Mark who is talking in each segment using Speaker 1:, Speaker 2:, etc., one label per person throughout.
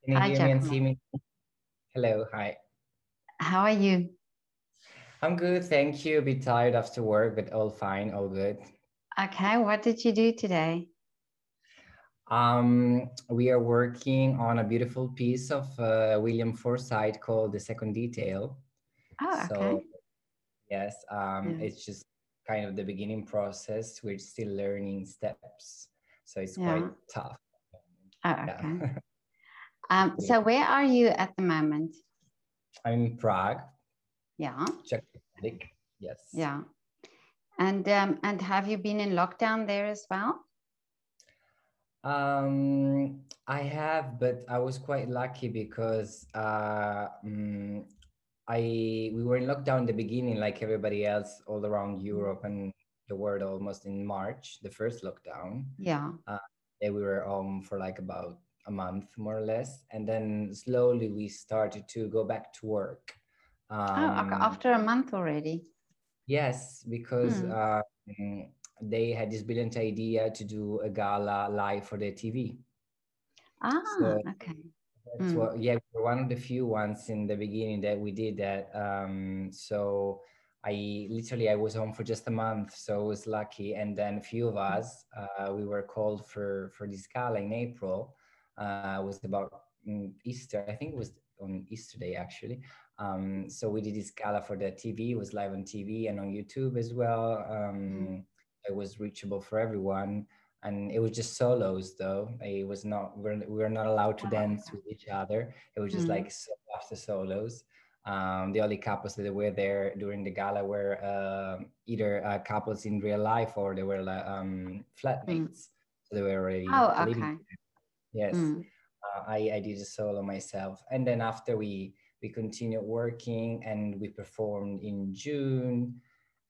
Speaker 1: Can you
Speaker 2: Hi,
Speaker 1: hear me and
Speaker 2: Giacomo.
Speaker 1: see me? Hello, hi.
Speaker 2: How are you?
Speaker 1: I'm good, thank you. A bit tired after work, but all fine, all good.
Speaker 2: Okay, what did you do today?
Speaker 1: We are working on a beautiful piece of William Forsythe called The Second Detail.
Speaker 2: Oh, okay.
Speaker 1: So yes,
Speaker 2: Yeah.
Speaker 1: it's just kind of the beginning process. We're still learning steps, so it's quite
Speaker 2: Yeah.
Speaker 1: tough.
Speaker 2: Oh,
Speaker 1: Yeah.
Speaker 2: okay.
Speaker 1: Good.
Speaker 2: So where are you at the moment?
Speaker 1: I'm in Prague,
Speaker 2: Yeah.
Speaker 1: Czech Republic. Yes.
Speaker 2: Yeah. And have you been in lockdown there as well?
Speaker 1: I have, but I was quite lucky because we were in lockdown in the beginning, like everybody else, all around
Speaker 2: Mm.
Speaker 1: Europe and the world, almost in March, the first lockdown.
Speaker 2: Yeah.
Speaker 1: Uh, yeah, we were home for like about a month, more or less, and then slowly we started to go back to work.
Speaker 2: Oh, okay.
Speaker 1: Um,
Speaker 2: After a month already.
Speaker 1: yes, because
Speaker 2: Hmm.
Speaker 1: they had this brilliant idea to do a gala live for their TV.
Speaker 2: Ah,
Speaker 1: So
Speaker 2: okay.
Speaker 1: that's
Speaker 2: Mm.
Speaker 1: what, yeah, we were one of the few ones in the beginning that we did that. So I was home for just a month, so I was lucky. And then a few of us, we were called for this gala in April. It was about Easter, I think it was on Easter Day actually. So we did this gala for the TV. It was live on TV and on YouTube as well.
Speaker 2: Mm.
Speaker 1: It was reachable for everyone, and it was just solos though. It was not, we were not allowed to
Speaker 2: Oh,
Speaker 1: dance
Speaker 2: okay.
Speaker 1: with each other. It was just
Speaker 2: Mm.
Speaker 1: like after solos. The only couples that were there during the gala were either couples in real life, or they were like
Speaker 2: Mm.
Speaker 1: flatmates, so they were already
Speaker 2: Oh,
Speaker 1: living.
Speaker 2: okay.
Speaker 1: Yes.
Speaker 2: Mm.
Speaker 1: I did a solo myself, and then after we continued working and we performed in June.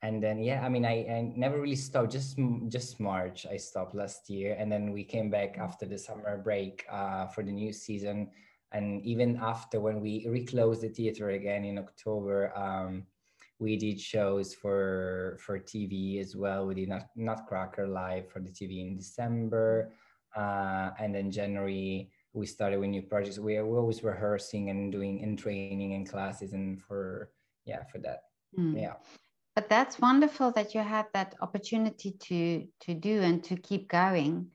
Speaker 1: And then yeah, I mean, I never really stopped, just March I stopped last year, and then we came back after the summer break for the new season. And even after, when we reclosed the theater again in October, we did shows for TV as well. We did Nutcracker live for the TV in December, and then January we started with new projects. We're always rehearsing and doing and training and classes, and for yeah, for that.
Speaker 2: Mm.
Speaker 1: Yeah.
Speaker 2: But that's wonderful that you had that opportunity to do and to keep going.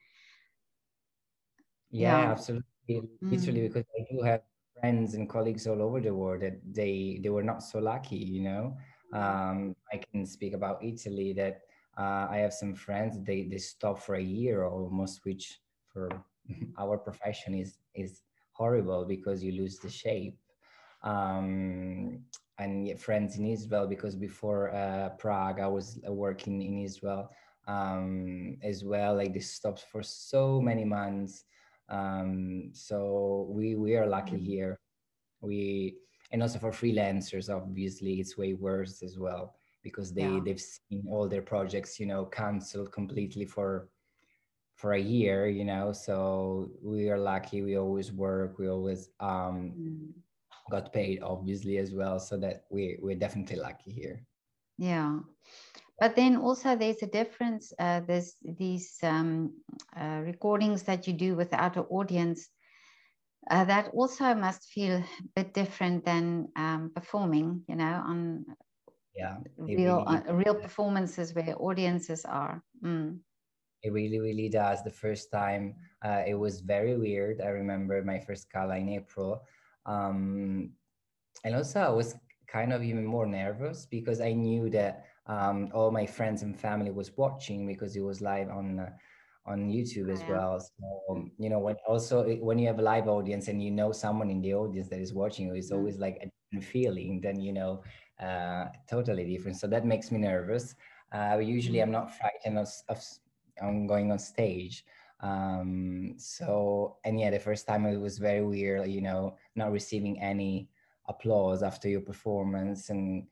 Speaker 1: Yeah,
Speaker 2: Yeah.
Speaker 1: absolutely. Literally,
Speaker 2: Mm.
Speaker 1: because I do have friends and colleagues all over the world that they were not so lucky, you know. I can speak about Italy, that I have some friends, they stop for a year almost, which for our profession is horrible because you lose the shape. And yet friends in Israel, because before Prague, I was working in Israel as well. Like this stops for so many months. So we are lucky
Speaker 2: Mm.
Speaker 1: here. We, and also for freelancers, obviously it's way worse as well, because
Speaker 2: Yeah.
Speaker 1: they've seen all their projects, you know, canceled completely for a year, you know. So we are lucky. We always work. We always
Speaker 2: Mm.
Speaker 1: got paid, obviously, as well. So that we're definitely lucky here.
Speaker 2: Yeah. But then also there's a difference. There's these recordings that you do without an audience. That also must feel a bit different than performing, on
Speaker 1: Yeah,
Speaker 2: real performances where audiences are. Mm.
Speaker 1: it really does. The first time, it was very weird. I remember my first gala in April. Um, and also I was kind of even more nervous because I knew that all my friends and family was watching, because it was live on YouTube
Speaker 2: Oh,
Speaker 1: as
Speaker 2: yeah.
Speaker 1: well. So
Speaker 2: Mm.
Speaker 1: you know, when you have a live audience and you know someone in the audience that is watching you, it's
Speaker 2: Mm.
Speaker 1: always like a different feeling than, totally different. So that makes me nervous. Usually I'm
Speaker 2: Mm.
Speaker 1: not frightened of on going on stage. So, and yeah, the first time it was very weird, you know, not receiving any applause after your performance, and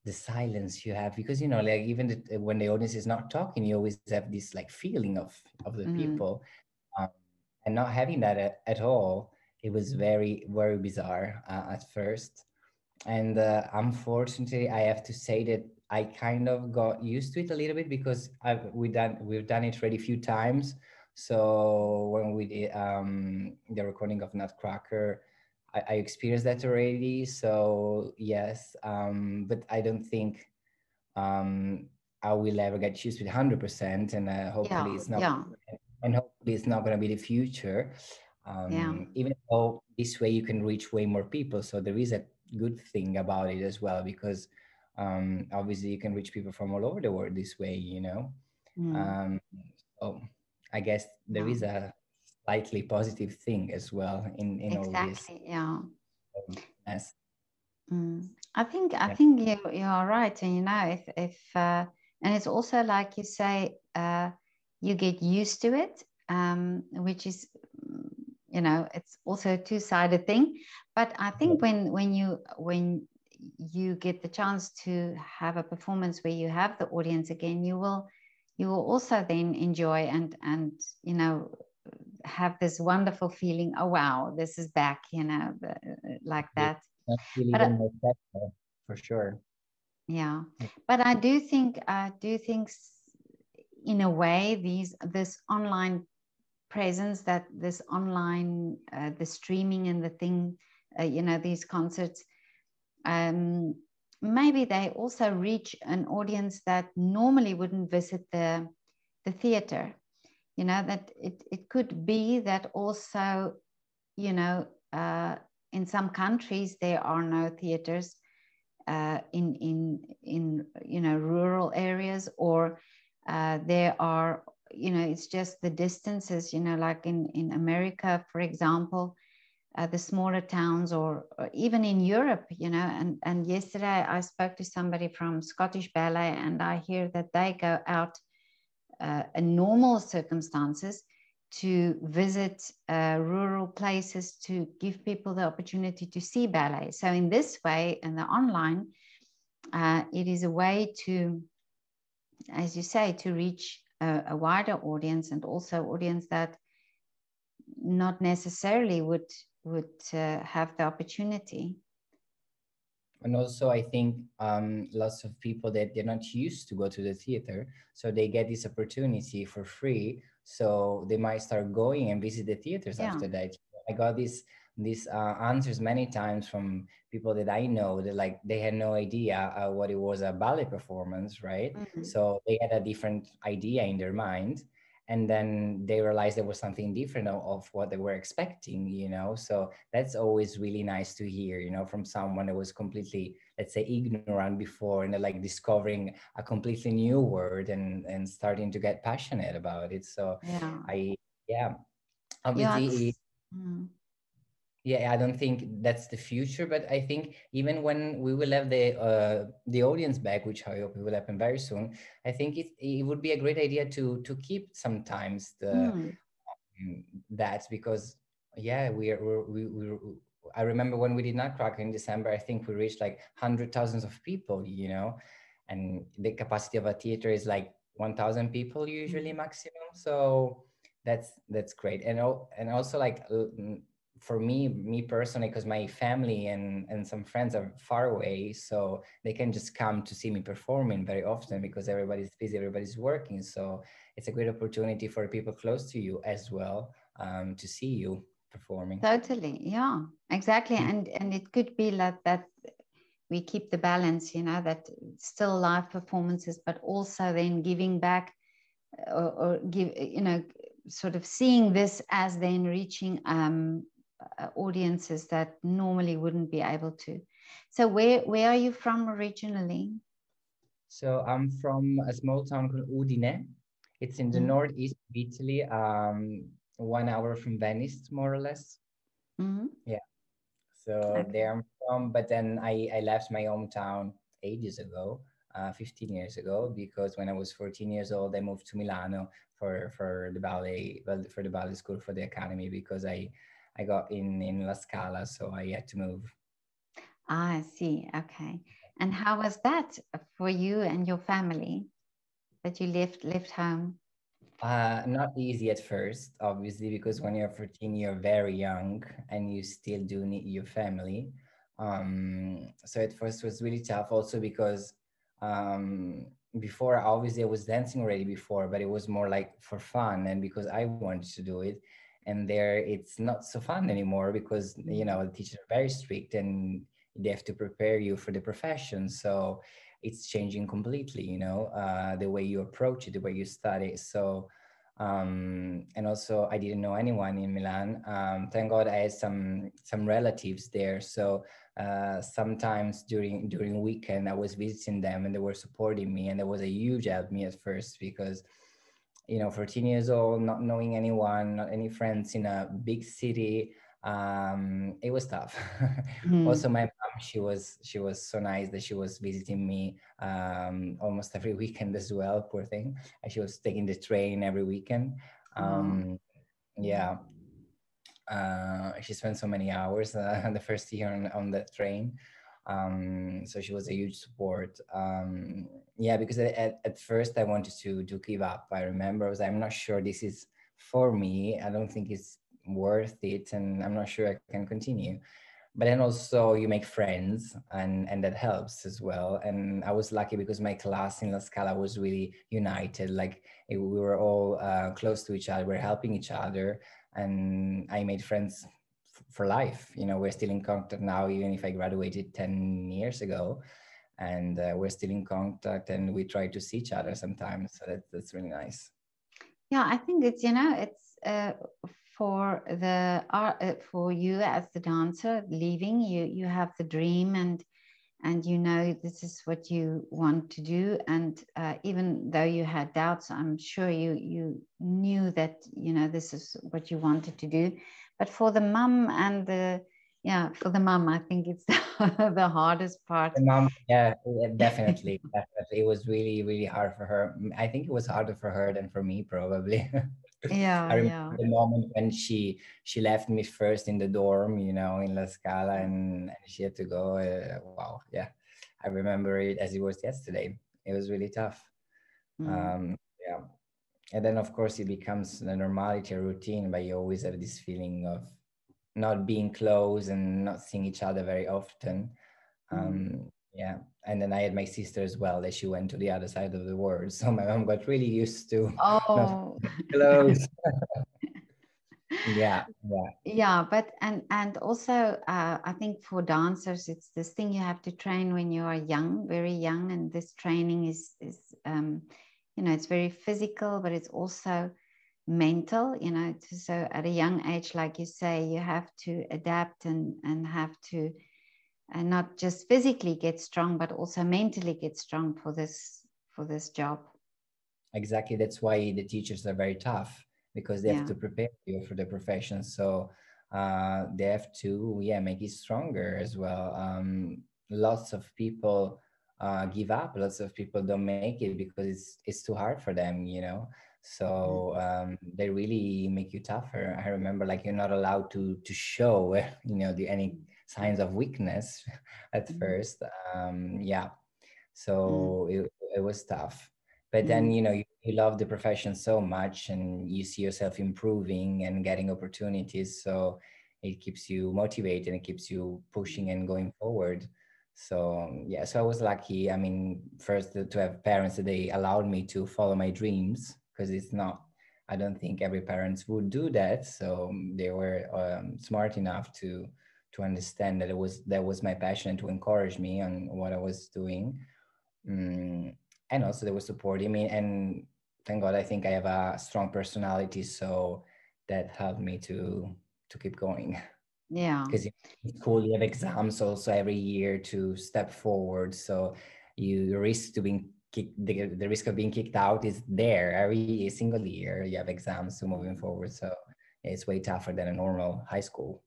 Speaker 1: the silence you have, because you know, like even when the audience is not talking, you always have this like feeling of the
Speaker 2: Mm.
Speaker 1: people, um, and not having that at all. It was very bizarre at first. And unfortunately, I have to say that I kind of got used to it a little bit, because we've done it already a few times. So when we did the recording of Nutcracker, I experienced that already. So yes, but I don't think um, I will ever get used to it 100%, and
Speaker 2: Yeah,
Speaker 1: hopefully it's not,
Speaker 2: yeah,
Speaker 1: and hopefully it's not going to be the future.
Speaker 2: yeah.
Speaker 1: Even though this way you can reach way more people, so there is a good thing about it as well, because obviously you can reach people from all over the world this way, you know.
Speaker 2: Mm,
Speaker 1: Um, so I guess there
Speaker 2: yeah,
Speaker 1: is a slightly positive thing as well in all this
Speaker 2: exactly. Yeah.
Speaker 1: mess.
Speaker 2: Mm. I
Speaker 1: Yeah.
Speaker 2: think you are right. And if and it's also like you say, you get used to it, which is, it's also a two-sided thing. But I think when you get the chance to have a performance where you have the audience again, you will also then enjoy and have this wonderful feeling. Oh wow, this is back, like
Speaker 1: Yeah.
Speaker 2: that.
Speaker 1: I feel
Speaker 2: But
Speaker 1: even more special for sure.
Speaker 2: yeah, but I do think in a way this online presence, that this online the streaming and the thing, these concerts, um, maybe they also reach an audience that normally wouldn't visit the theater. That it could be that also, you know uh, in some countries there are no theaters, in rural areas, or there are, it's just the distances, like in America, for example, the smaller towns, or even in Europe, and yesterday I spoke to somebody from Scottish Ballet, and I hear that they go out in normal circumstances to visit rural places to give people the opportunity to see ballet. So in this way, in the online, it is a way to, as you say, to reach a wider audience, and also audience that not necessarily would have the opportunity.
Speaker 1: And also I think lots of people that they're not used to go to the theater, so they get this opportunity for free, so they might start going and visit the theaters
Speaker 2: Yeah.
Speaker 1: after that. I got these answers many times from people that I know, that like they had no idea what it was, a ballet performance, right?
Speaker 2: Mhm.
Speaker 1: So they had a different idea in their mind, and then they realized there was something different of what they were expecting, you know. So that's always really nice to hear, you know, from someone that was completely, let's say, ignorant before, and they're like discovering a completely new word and starting to get passionate about it. So
Speaker 2: Yeah.
Speaker 1: I, yeah,
Speaker 2: Yeah.
Speaker 1: obviously,
Speaker 2: Mm.
Speaker 1: yeah, I don't think that's the future, but I think even when we will have the audience back, which I hope it will happen very soon, I think it would be a great idea to keep sometimes
Speaker 2: Mm.
Speaker 1: that, because yeah, we I remember when we did Nutcracker in December, I think we reached like hundred thousands of people, you know, and the capacity of a theater is like 1,000 people usually
Speaker 2: Mm.
Speaker 1: maximum. So that's great. And also like for me personally, because my family and some friends are far away, so they can just come to see me performing very often, because everybody's busy, everybody's working. So it's a great opportunity for people close to you as well, to see you performing.
Speaker 2: Totally. Yeah. Exactly.
Speaker 1: Mm.
Speaker 2: And it could be like that we keep the balance, that still live performances, but also then giving back, or give, sort of seeing this as then reaching audiences that normally wouldn't be able to. So where are you from originally?
Speaker 1: So I'm from a small town called Udine. It's in the
Speaker 2: Mm-hmm.
Speaker 1: northeast of Italy, 1 hour from Venice, more or less.
Speaker 2: Mm-hmm.
Speaker 1: Yeah. So
Speaker 2: Okay.
Speaker 1: there I'm from, but then I left my hometown ages ago, 15 years ago, because when I was 14 years old, I moved to Milano for the ballet, well, for the ballet school, for the academy, because I got in La Scala, so I had to move.
Speaker 2: I see. Okay. And how was that for you and your family, that you left home?
Speaker 1: Not easy at first, obviously, because when you're 14, you're very young and you still do need your family. So at first was really tough, also because before, obviously I was dancing already before, but it was more like for fun and because I wanted to do it. And there it's not so fun anymore because, the teachers are very strict and they have to prepare you for the profession. So it's changing completely, the way you approach it, the way you study. So and also I didn't know anyone in Milan. Thank God I had some relatives there. So sometimes during weekend I was visiting them and they were supporting me, and that was a huge help me at first because 14 years old, not knowing anyone, not any friends in a big city, it was tough.
Speaker 2: Mm.
Speaker 1: Also my mom, she was so nice that she was visiting me almost every weekend as well, poor thing. And she was taking the train every weekend.
Speaker 2: Oh.
Speaker 1: Yeah, she spent so many hours the first year on that train. So she was a huge support. Yeah, because at first I wanted to give up. I remember I was, I'm not sure this is for me. I don't think it's worth it, and I'm not sure I can continue. But then also you make friends, and that helps as well. And I was lucky because my class in La Scala was really united. Like we were all close to each other, we're helping each other, and I made friends for life. We're still in contact now, even if I graduated 10 years ago, and we're still in contact, and we try to see each other sometimes. So that's really nice.
Speaker 2: Yeah, I think it's for the art, for you as the dancer leaving, you have the dream, and this is what you want to do. And even though you had doubts, I'm sure you knew that this is what you wanted to do. But for the mum and the yeah, for the mum, I think it's the hardest part.
Speaker 1: My mom, yeah, definitely, definitely. It was really, really hard for her. I think it was harder for her than for me, probably.
Speaker 2: Yeah,
Speaker 1: I remember
Speaker 2: yeah.
Speaker 1: the moment when she left me first in the dorm, in La Scala, and she had to go. Wow, yeah, I remember it as it was yesterday. It was really tough.
Speaker 2: Mm.
Speaker 1: Yeah, and then of course it becomes a normality, a routine, but you always have this feeling of not being close and not seeing each other very often.
Speaker 2: Mm.
Speaker 1: Yeah, and then I had my sister as well, that she went to the other side of the world, so my mom got really used to not
Speaker 2: Oh.
Speaker 1: close. Yeah, yeah,
Speaker 2: Yeah, but and also I think for dancers it's this thing you have to train when you are young, very young, and this training is it's very physical, but it's also mental. So at a young age, like you say, you have to adapt and have to and not just physically get strong, but also mentally get strong for this job.
Speaker 1: exactly. That's why the teachers are very tough, because they have
Speaker 2: Yeah.
Speaker 1: to prepare you for the profession. So they have to, yeah, make it stronger as well. Lots of people give up. Lots of people don't make it because it's too hard for them, So they really make you tougher. I remember, like, you're not allowed to show, any signs of weakness at
Speaker 2: Mm.
Speaker 1: first. Yeah,
Speaker 2: Mm.
Speaker 1: so it was tough. But then,
Speaker 2: Mm.
Speaker 1: you love the profession so much and you see yourself improving and getting opportunities. So it keeps you motivated and it keeps you pushing and going forward. So yeah, so I was lucky. I mean, first to have parents that they allowed me to follow my dreams, because it's not, I don't think every parents would do that. So they were smart enough to understand that was my passion and to encourage me on what I was doing. Mm, and also they were supporting me, and thank God I think I have a strong personality, so that helped me to keep going.
Speaker 2: Yeah.
Speaker 1: Because in school you have exams also every year to step forward, so you risk to being kicked, the risk of being kicked out is there every single year. You have exams to moving forward, so it's way tougher than a normal high school.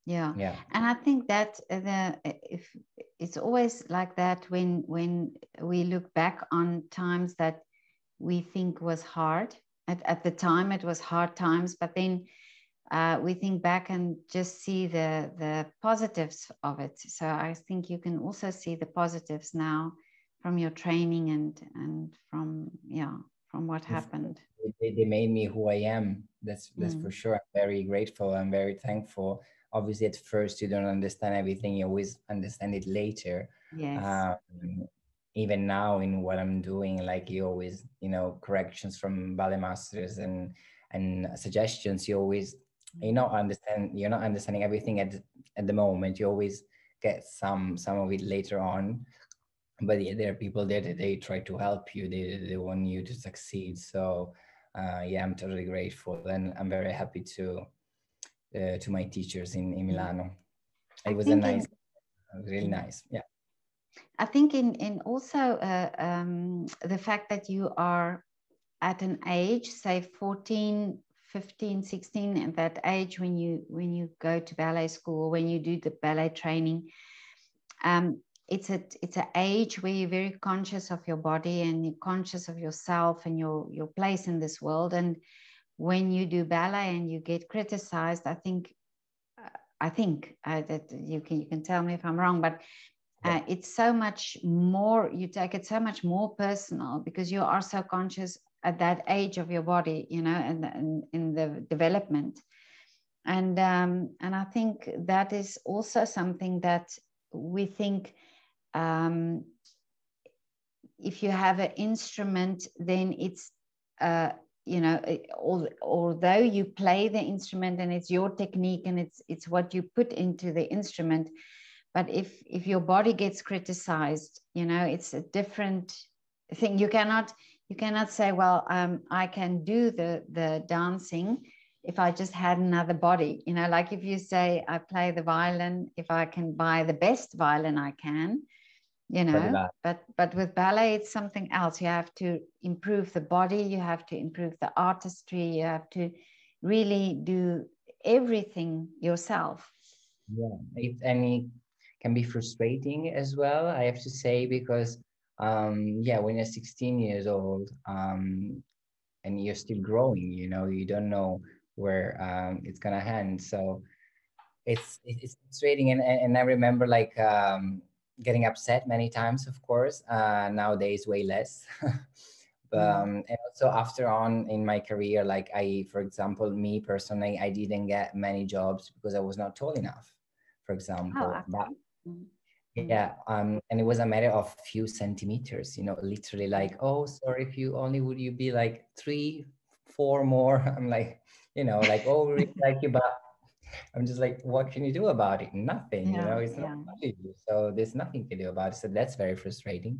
Speaker 2: Yeah,
Speaker 1: Yeah.
Speaker 2: and I think that if it's always like that when we look back on times that we think was hard. At the time, it was hard times, but then we think back and just see the positives of it. So I think you can also see the positives now from your training and from what happened.
Speaker 1: They made me who I am. That's for
Speaker 2: Mm.
Speaker 1: sure. I'm very grateful. I'm very thankful. Obviously, at first you don't understand everything. You always understand it later.
Speaker 2: Yes.
Speaker 1: Um, even now in what I'm doing, like you always, corrections from ballet masters and suggestions. You always, you're not understanding everything at the moment. You always get some of it later on. But yeah, there are people there that they try to help you. They want you to succeed. So yeah, I'm totally grateful, and I'm very happy to my teachers in Milano.
Speaker 2: I
Speaker 1: It was
Speaker 2: think in
Speaker 1: really nice. Yeah.
Speaker 2: I think in also the fact that you are at an age, say 14, 15, 16, at that age when you go to ballet school, when you do the ballet training, it's an age where you're very conscious of your body and you're conscious of yourself and your place in this world. And when you do ballet and you get criticized, I think that you can tell me if I'm wrong, but it's so much more, you take it so much more personal because you are so conscious at that age of your body, and in the development. And I think that is also something that we think, if you have an instrument, then it's, although you play the instrument and it's your technique and it's what you put into the instrument, but if your body gets criticized, it's a different thing. You cannot say, well, I can do the dancing if I just had another body, like if you say I play the violin, if I can buy the best violin I can, but with ballet it's something else. You have to improve the body, you have to improve the artistry, you have to really do everything yourself.
Speaker 1: Yeah, and it can be frustrating as well, I have to say, because yeah, when you're 16 years old, and you're still growing, you don't know where it's gonna end. So it's frustrating, and I remember like getting upset many times, of course. Nowadays, way less. But and also after on in my career, like for example, me personally, I didn't get many jobs because I was not tall enough, for example.
Speaker 2: Oh, okay.
Speaker 1: Yeah, and it was a matter of few centimeters, literally like, oh, sorry, if you only would you be like 3, 4 more. I'm like, like, oh, we really like you, but I'm just like, what can you do about it? Nothing, it's not you. So there's nothing to do about it. So that's very frustrating.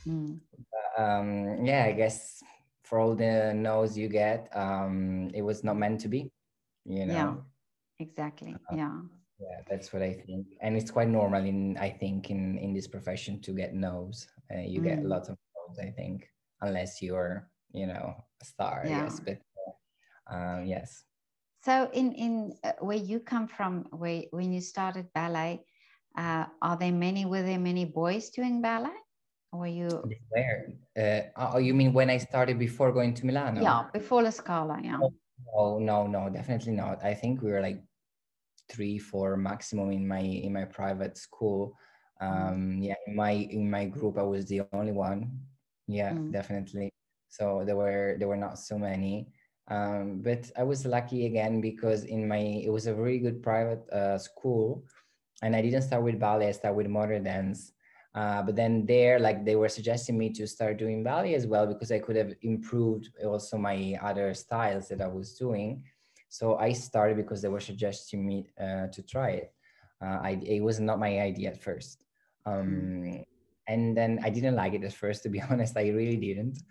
Speaker 1: Yeah, I guess for all the no's you get, it was not meant to be,
Speaker 2: Yeah, exactly. Yeah.
Speaker 1: Yeah, that's what I think, and it's quite normal I think in this profession to get no's. You get lots of no's, I think, unless you're a star, I guess. But yes.
Speaker 2: So in where you come from, when you started ballet, were there many boys doing ballet, or were you?
Speaker 1: Where? Oh, you mean when I started before going to Milano?
Speaker 2: Yeah, before La Scala. Yeah.
Speaker 1: Oh, no, definitely not. I think we were like 3, 4 maximum in my private school. Yeah, in my group I was the only one. Yeah, definitely. So there were not so many. But I was lucky again because it was a very good private school, and I didn't start with ballet. I started with modern dance. But then like they were suggesting me to start doing ballet as well because I could have improved also my other styles that I was doing. So I started because they were suggesting me to try it. It was not my idea at first. And then I didn't like it at first, to be honest. I really didn't.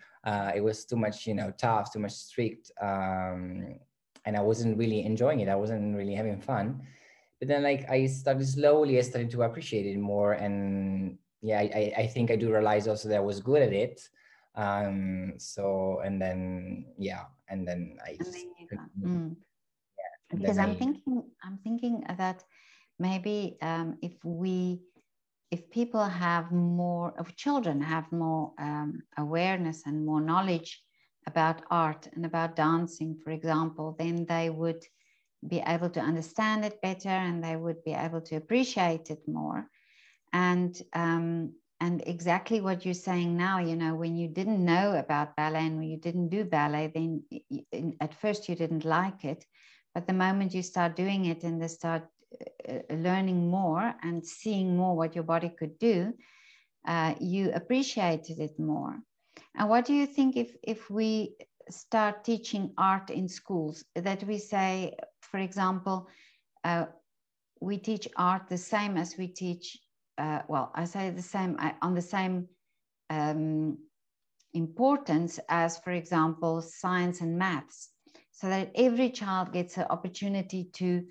Speaker 1: It was too much, tough, too much strict. And I wasn't really enjoying it. I wasn't really having fun. But then like I started to appreciate it more. And yeah, I think I do realize also that I was good at it. So, and then, yeah, and then I just,
Speaker 2: because I'm thinking that maybe if people have more, if children have more awareness and more knowledge about art and about dancing, for example, then they would be able to understand it better and they would be able to appreciate it more. And exactly what you're saying now, when you didn't know about ballet and when you didn't do ballet, then at first you didn't like it. But the moment you start doing it and they start learning more and seeing more what your body could do, you appreciated it more. And what do you think if we start teaching art in schools, that we say, for example, we teach art the same as we teach, well, I say the same, on the same importance as, for example, science and maths, so that every child gets an opportunity to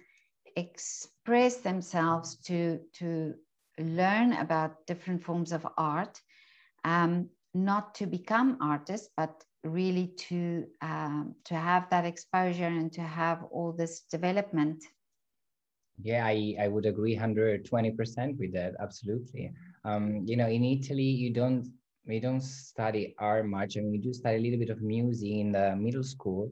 Speaker 2: express themselves, to learn about different forms of art, not to become artists, but really to have that exposure and to have all this development.
Speaker 1: Yeah, I would agree 120% with that. Absolutely. You know, in Italy, we don't study art much. I mean, we do study a little bit of music in the middle school,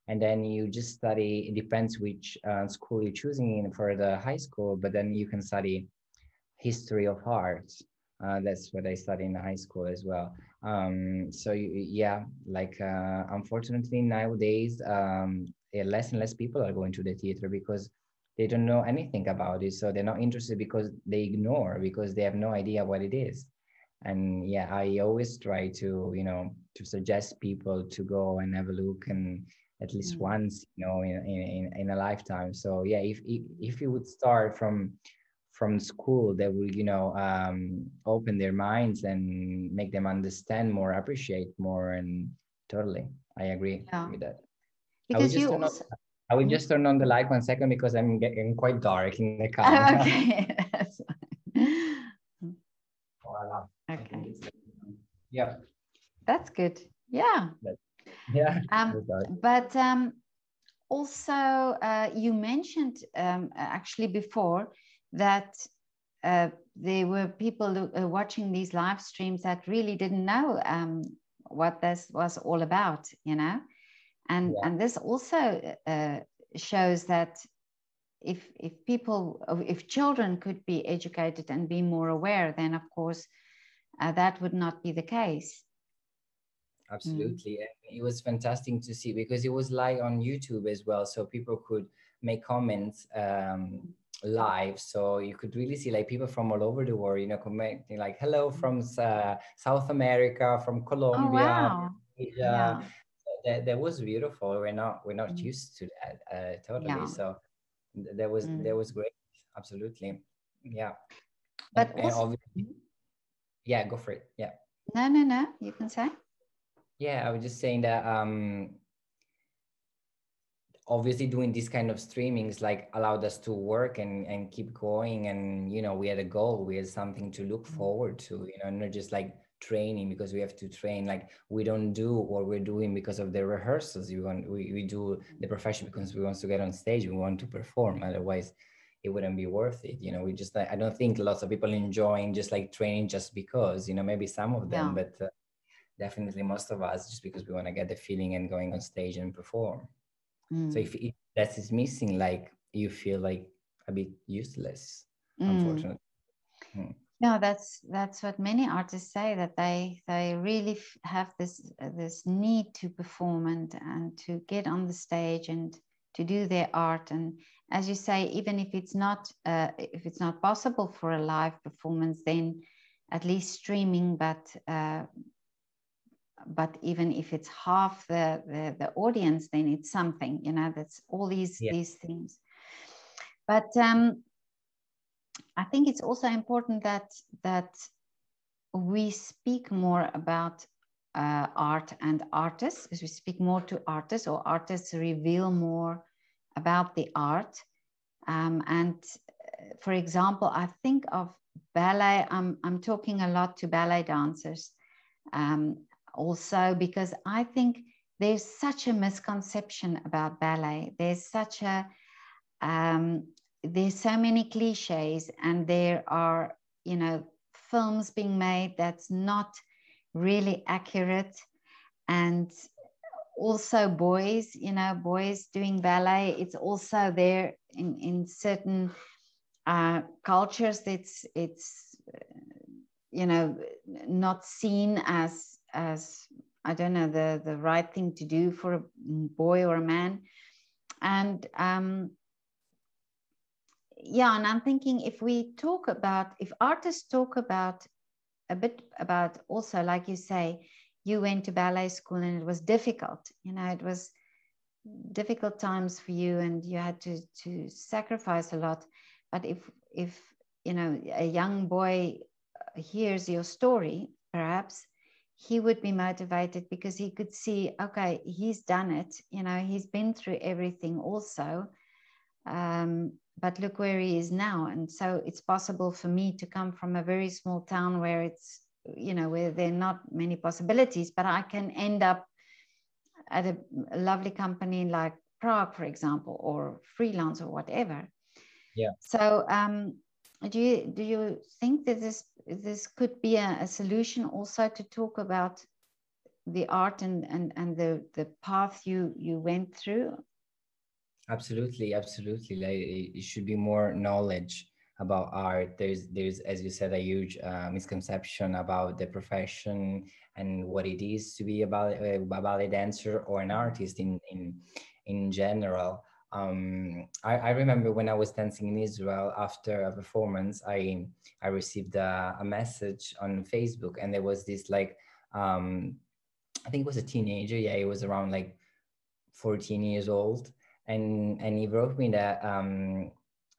Speaker 1: and then you just study. It depends which school you're choosing for the high school, but then you can study history of art. That's what I study in high school as well. So yeah, like unfortunately nowadays, less and less people are going to the theater because they don't know anything about it. So they're not interested because they ignore, because they have no idea what it is. And yeah, I always try to, you know, to suggest people to go and have a look, and at least once, you know, in a lifetime. So yeah, if you would start from school, that will, you know, open their minds and make them understand more, appreciate more. And totally, I agree with that. I will
Speaker 2: Because
Speaker 1: just
Speaker 2: you
Speaker 1: turn on,
Speaker 2: also,
Speaker 1: I will just turn on the light 1 second because I'm getting quite dark in the camera.
Speaker 2: okay, that's fine.
Speaker 1: Voila. I think
Speaker 2: Okay,
Speaker 1: it's, yeah.
Speaker 2: that's good. Yeah.
Speaker 1: Yeah.
Speaker 2: But also, you mentioned actually before that there were people watching these live streams that really didn't know what this was all about, you know, and this also shows that if people, if children could be educated and be more aware, then of course that would not be the case.
Speaker 1: Absolutely. And it was fantastic to see because it was live on YouTube as well. So people could make comments live. So you could really see like people from all over the world, you know, commenting like, hello from South America, from
Speaker 2: Oh,
Speaker 1: Colombia,
Speaker 2: wow.
Speaker 1: Asia.
Speaker 2: Yeah.
Speaker 1: That was beautiful. We're not used to that totally.
Speaker 2: Yeah.
Speaker 1: So that was great. Absolutely. Yeah.
Speaker 2: But
Speaker 1: And
Speaker 2: also,
Speaker 1: obviously, yeah, go for it. Yeah.
Speaker 2: no, you can say.
Speaker 1: Yeah, I was just saying that obviously doing this kind of streamings like allowed us to work and keep going, and you know, we had a goal, we had something to look forward to, you know, not just like training because we have to train. Like we don't do what we're doing because of the rehearsals. We do the profession because we want to get on stage, we want to perform, otherwise it wouldn't be worth it, you know. We just, I don't think lots of people enjoying just like training just because, you know, maybe some of them, but definitely most of us just because we want to get the feeling and going on stage and perform. So if that is missing, like you feel like a bit useless, unfortunately.
Speaker 2: No, that's what many artists say, that they really have this need to perform and to get on the stage and to do their art. And as you say, even if it's not possible for a live performance, then at least streaming. But even if it's half the audience, then it's something, you know. That's all these things. But I think it's also important that we speak more about art and artists, as we speak more to artists, or artists reveal more about the art. And for example, I think of ballet. I'm talking a lot to ballet dancers. Also because I think there's such a misconception about ballet. There's such a there's so many cliches, and there are, you know, films being made that's not really accurate. And also boys, you know, boys doing ballet, it's also there in certain cultures. It's you know, not seen as I don't know, the right thing to do for a boy or a man. And yeah, and I'm thinking if artists talk about a bit about also, like you say, you went to ballet school and it was difficult. You know, it was difficult times for you, and you had to sacrifice a lot. But if you know, a young boy hears your story, perhaps he would be motivated because he could see, okay, he's done it. You know, he's been through everything also. But look where he is now. And so it's possible for me to come from a very small town where it's, you know, where there are not many possibilities, but I can end up at a lovely company like Prague, for example, or freelance or whatever.
Speaker 1: Yeah.
Speaker 2: So do you think that this could be a solution also to talk about the art and the path you went through?
Speaker 1: Absolutely, absolutely. Like it should be more knowledge about art. There's, as you said, a huge misconception about the profession and what it is to be a ballet dancer or an artist in general. I remember when I was dancing in Israel after a performance, I received a message on Facebook, and there was this like I think it was a teenager. Yeah, it was around like 14 years old, and he wrote me that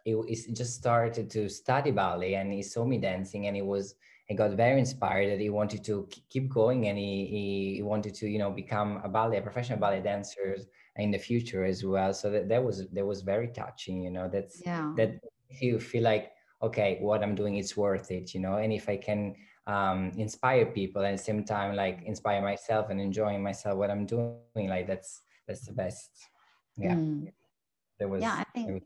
Speaker 1: he just started to study ballet, and he saw me dancing, and he got very inspired that he wanted to keep going, and he wanted to, you know, become a professional ballet dancer in the future as well. So that was very touching, you know.
Speaker 2: Yeah.
Speaker 1: That makes you feel like, okay, what I'm doing is worth it, you know. And if I can inspire people, and at the same time like inspire myself and enjoying myself what I'm doing, like that's the best. Yeah.
Speaker 2: Mm. Yeah, I
Speaker 1: There
Speaker 2: think
Speaker 1: was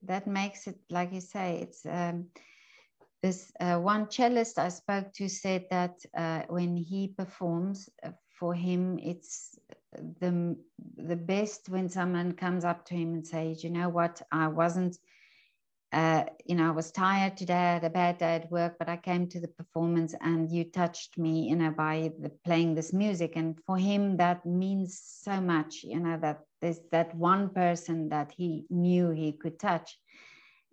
Speaker 2: that makes it, like you say, it's this one cellist I spoke to said that when he performs, for him it's the best when someone comes up to him and says, you know what, I wasn't you know, I was tired today, I had a bad day at work, but I came to the performance and you touched me, you know, by playing this music. And for him, that means so much, you know, that there's that one person that he knew he could touch.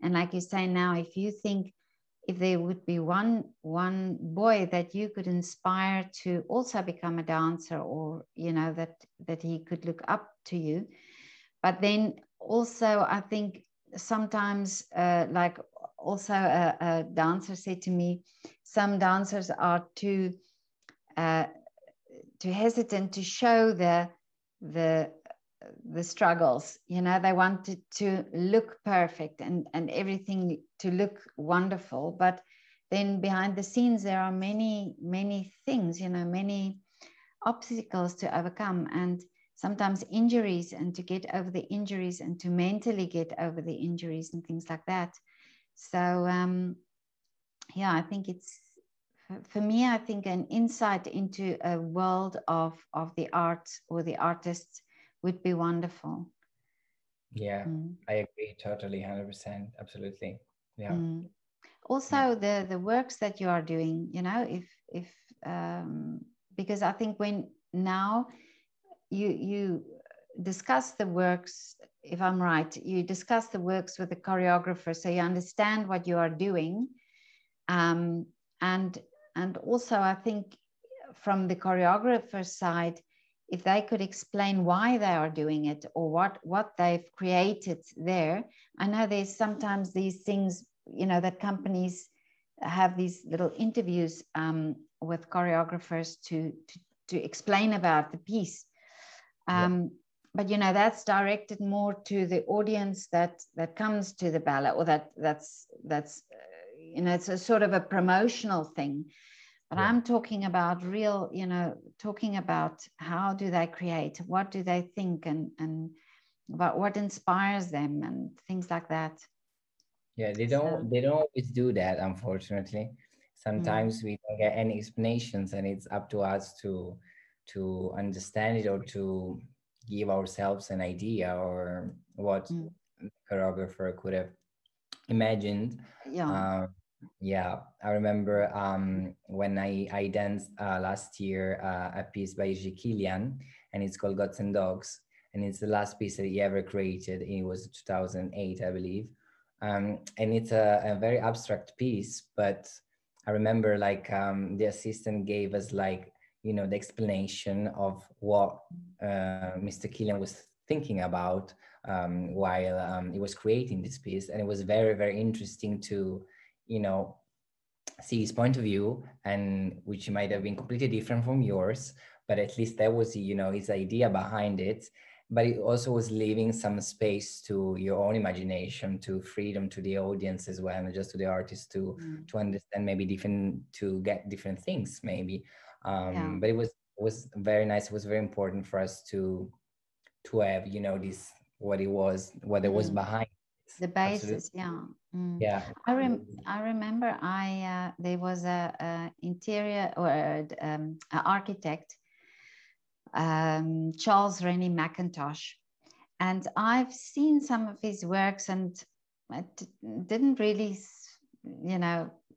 Speaker 2: And like you say now, if you think if there would be one boy that you could inspire to also become a dancer, or, you know, that he could look up to you. But then also, I think sometimes, like also a dancer said to me, some dancers are uh, too hesitant to show the the struggles. You know, they want it to look perfect and everything to look wonderful, but then behind the scenes there are many things, you know, many obstacles to overcome, and sometimes injuries, and to get over the injuries and to mentally get over the injuries and things like that. So yeah, I think it's, for me, I think an insight into a world of the arts or the artists would be wonderful.
Speaker 1: yeah,
Speaker 2: Mm.
Speaker 1: I agree totally, 100%, absolutely. Yeah.
Speaker 2: Mm.
Speaker 1: Yeah.
Speaker 2: Also the works that you are doing, you know, if because I think when now you discuss the works, if I'm right, you discuss the works with the choreographer, so you understand what you are doing, um, and also I think from the choreographer's side, if they could explain why they are doing it or what they've created there. I know there's sometimes these things, you know, that companies have these little interviews with choreographers to explain about the piece.
Speaker 1: Yeah.
Speaker 2: But you know, that's directed more to the audience that comes to the ballet, or that's you know, it's a sort of a promotional thing. But
Speaker 1: Yeah.
Speaker 2: I'm talking about real, you know, talking about how do they create, what do they think, and about what inspires them and things like that.
Speaker 1: Yeah, they
Speaker 2: So
Speaker 1: don't always do that, unfortunately.
Speaker 2: mm,
Speaker 1: Sometimes we don't get any explanations, and it's up to us to understand it, or to give ourselves an idea or what
Speaker 2: mm,
Speaker 1: the choreographer could have imagined.
Speaker 2: yeah,
Speaker 1: Um, yeah, I remember when I danced last year a piece by Kilian, and it's called Gods and Dogs, and it's the last piece that he ever created. It was 2008, I believe. And it's a very abstract piece, but I remember like the assistant gave us like, the explanation of what Mr. Killian was thinking about while he was creating this piece. And it was very, very interesting to, you know, see his point of view, and which might have been completely different from yours, but at least that was, his idea behind it. But it also was leaving some space to your own imagination, to freedom to the audience as well, and just to the artist to understand maybe different, to get different things maybe.
Speaker 2: Yeah.
Speaker 1: But it was very nice. It was very important for us to have, this, what it was
Speaker 2: Mm.
Speaker 1: behind it.
Speaker 2: The
Speaker 1: Absolutely.
Speaker 2: basis, yeah. Mm.
Speaker 1: Yeah.
Speaker 2: I remember there was a interior or an architect, Charles Rennie McIntosh, and I've seen some of his works, and it didn't really,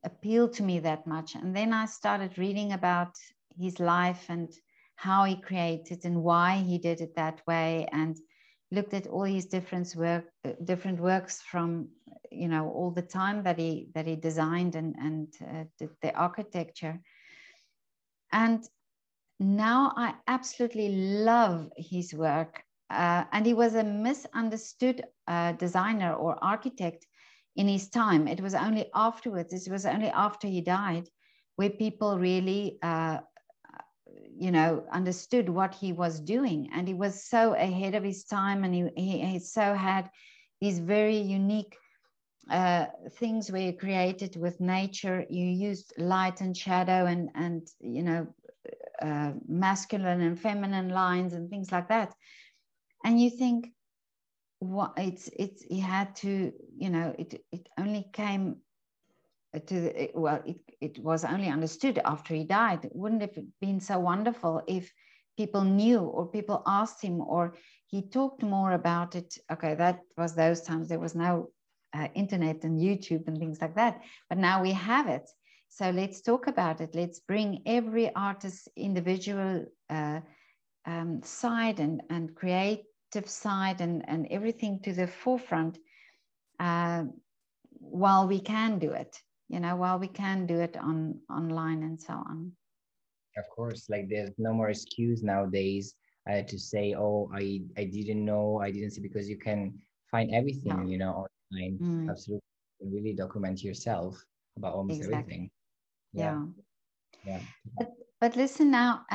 Speaker 2: appeal to me that much. And then I started reading about his life and how he created and why he did it that way, and looked at all his different works from, all the time that he designed and did the architecture. And now I absolutely love his work. And he was a misunderstood designer or architect in his time. It was only afterwards, it was only after he died, where people really, understood what he was doing. And he was so ahead of his time, and he so had these very unique things where you created with nature. You used light and shadow and masculine and feminine lines and things like that. And you think, what it's he had to, it only came to, well, it was only understood after he died. Wouldn't it have been so wonderful if people knew, or people asked him, or he talked more about it? Okay, that was those times. There was no internet and YouTube and things like that, but now we have it. So let's talk about it. Let's bring every artist's individual side and creative side and everything to the forefront, while we can do it, while we can do it online and so on.
Speaker 1: Of course, like there's no more excuse nowadays to say, "Oh, I didn't know, I didn't see," because you can find everything,
Speaker 2: Yeah.
Speaker 1: online.
Speaker 2: Mm,
Speaker 1: Absolutely, really document yourself about almost everything.
Speaker 2: exactly.
Speaker 1: Yeah,
Speaker 2: Yeah.
Speaker 1: yeah.
Speaker 2: But listen now,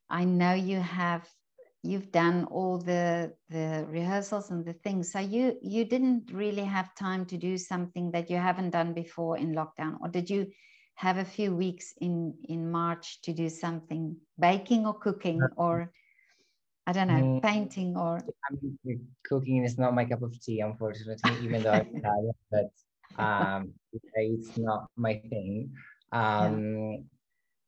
Speaker 2: I know you've done all the rehearsals and the things, so you didn't really have time to do something that you haven't done before in lockdown, or did you have a few weeks in March to do something, baking or cooking, or I don't know,
Speaker 1: Mm,
Speaker 2: painting or
Speaker 1: I mean, cooking is not my cup of tea, unfortunately, even though I'm Italian, but it's not my thing.
Speaker 2: yeah.
Speaker 1: Um,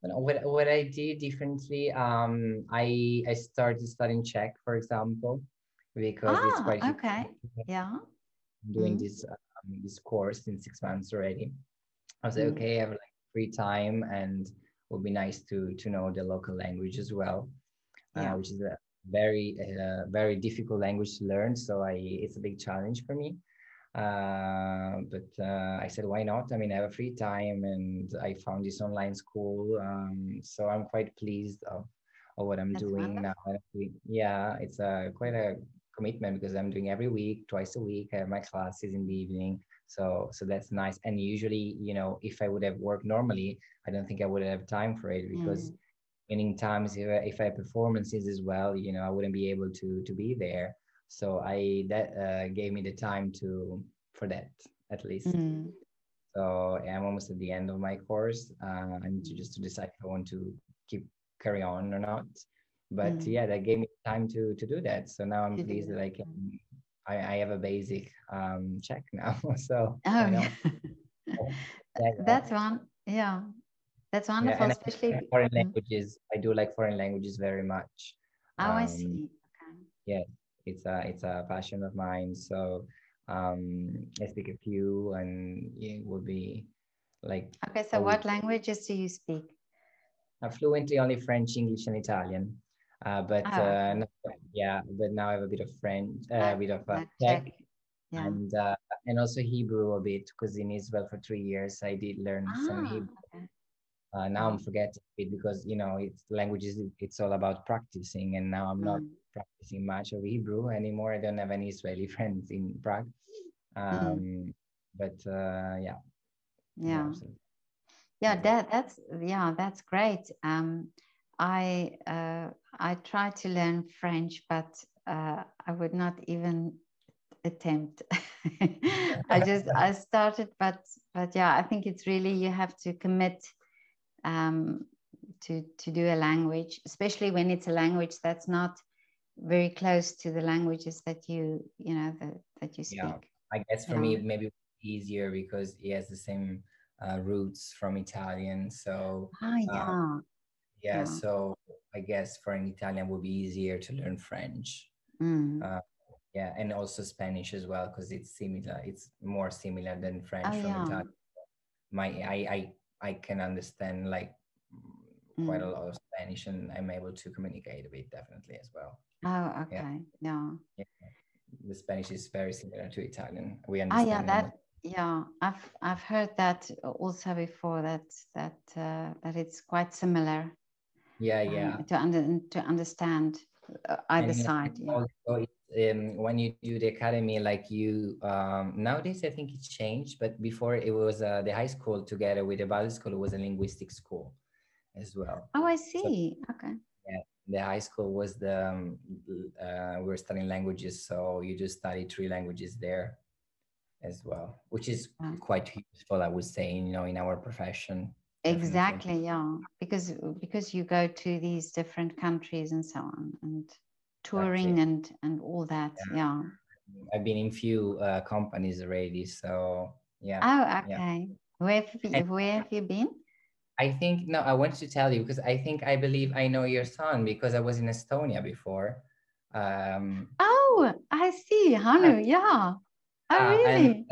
Speaker 1: what I did differently, I started studying Czech, for example, because it's
Speaker 2: Ah,
Speaker 1: quite
Speaker 2: okay. Yeah.
Speaker 1: doing
Speaker 2: Mm,
Speaker 1: this course in 6 months already. I was like,
Speaker 2: mm,
Speaker 1: okay, I have like free time, and it would be nice to know the local language as well,
Speaker 2: yeah,
Speaker 1: which is a very difficult language to learn. So it's a big challenge for me. But I said, why not? I mean, I have a free time, and I found this online school. So I'm quite pleased of what I'm
Speaker 2: that's
Speaker 1: doing now.
Speaker 2: wonderful.
Speaker 1: Yeah, it's quite a commitment, because I'm doing every week, twice a week. I have my classes in the evening. So that's nice. And usually, if I would have worked normally, I don't think I would have time for it, because
Speaker 2: Mm,
Speaker 1: many times if I have performances as well, I wouldn't be able to be there. So I that gave me the time for that, at least.
Speaker 2: mm,
Speaker 1: So I'm almost at the end of my course. I need to just to decide if I want to carry on or not. But
Speaker 2: mm.
Speaker 1: yeah, that gave me time to do that. So now I'm
Speaker 2: To do
Speaker 1: pleased that
Speaker 2: that.
Speaker 1: I can. I have a basic check now. So
Speaker 2: Oh,
Speaker 1: why not?
Speaker 2: yeah.
Speaker 1: Yeah, yeah.
Speaker 2: That's one. Yeah, that's
Speaker 1: Yeah,
Speaker 2: wonderful,
Speaker 1: and I
Speaker 2: especially.
Speaker 1: like foreign
Speaker 2: Mm.
Speaker 1: languages. I do like foreign languages very much.
Speaker 2: Oh, I
Speaker 1: Um,
Speaker 2: see. Okay.
Speaker 1: yeah, it's a passion of mine. So I speak a few, and it would be like
Speaker 2: Okay, so
Speaker 1: always
Speaker 2: what languages do you speak?
Speaker 1: fluently only French, English, and Italian. But
Speaker 2: Oh, okay.
Speaker 1: yeah, but now I have a bit of French, a
Speaker 2: Like
Speaker 1: bit of
Speaker 2: like
Speaker 1: Czech.
Speaker 2: Czech. Yeah.
Speaker 1: And also Hebrew a bit, because in Israel for 3 years I did learn some
Speaker 2: Ah,
Speaker 1: Hebrew.
Speaker 2: okay.
Speaker 1: Now
Speaker 2: Yeah.
Speaker 1: I'm forgetting it because it's languages. It's all about practicing, and now I'm not
Speaker 2: Mm,
Speaker 1: practicing much of Hebrew anymore. I don't have any Israeli friends in Prague.
Speaker 2: mm,
Speaker 1: But yeah, yeah,
Speaker 2: yeah.
Speaker 1: absolutely.
Speaker 2: Yeah,
Speaker 1: Yeah.
Speaker 2: that's great. I try to learn French, but I would not even attempt. I started, but yeah, I think it's really you have to commit um, to do a language, especially when it's a language that's not very close to the languages that that you
Speaker 1: Yeah,
Speaker 2: speak.
Speaker 1: I guess for
Speaker 2: Yeah.
Speaker 1: me maybe easier because he has the same roots from Italian. So
Speaker 2: Ah,
Speaker 1: uh,
Speaker 2: yeah,
Speaker 1: yeah,
Speaker 2: yeah.
Speaker 1: so I guess for an Italian would be easier to learn French.
Speaker 2: Mm.
Speaker 1: Uh, yeah, and also Spanish as well because it's similar. It's more similar than
Speaker 2: Oh,
Speaker 1: French from
Speaker 2: yeah.
Speaker 1: Italian. I can understand like quite a
Speaker 2: Mm.
Speaker 1: lot of Spanish, and I'm able to communicate a bit definitely as well.
Speaker 2: Oh,
Speaker 1: Yeah,
Speaker 2: okay. Yeah.
Speaker 1: yeah. The Spanish is very similar to Italian. We
Speaker 2: Ah, yeah.
Speaker 1: understand almost.
Speaker 2: Yeah. I've heard that also before. That it's quite similar
Speaker 1: Yeah, yeah.
Speaker 2: to understand either
Speaker 1: And
Speaker 2: side. Yeah.
Speaker 1: also, when you do the academy, like you nowadays, I think it's changed, but before it was the high school together with the ballet school was a linguistic school as well.
Speaker 2: Oh, I
Speaker 1: So
Speaker 2: see. Okay.
Speaker 1: yeah, the high school was the we were studying languages, so you just study 3 languages there as well, which is
Speaker 2: Yeah.
Speaker 1: quite useful, I would say, in our profession, definitely.
Speaker 2: Exactly. Yeah. Because you go to these different countries and so on, and touring
Speaker 1: Exactly.
Speaker 2: and all that. Yeah.
Speaker 1: I've been in few companies already, so yeah,
Speaker 2: Oh,
Speaker 1: yeah.
Speaker 2: okay.
Speaker 1: And
Speaker 2: Where have you been?
Speaker 1: I think no, I wanted to tell you because I believe I know your son because I was in Estonia before. Um,
Speaker 2: Oh, I see.
Speaker 1: uh,
Speaker 2: Hanu. Yeah. Oh,
Speaker 1: and
Speaker 2: really?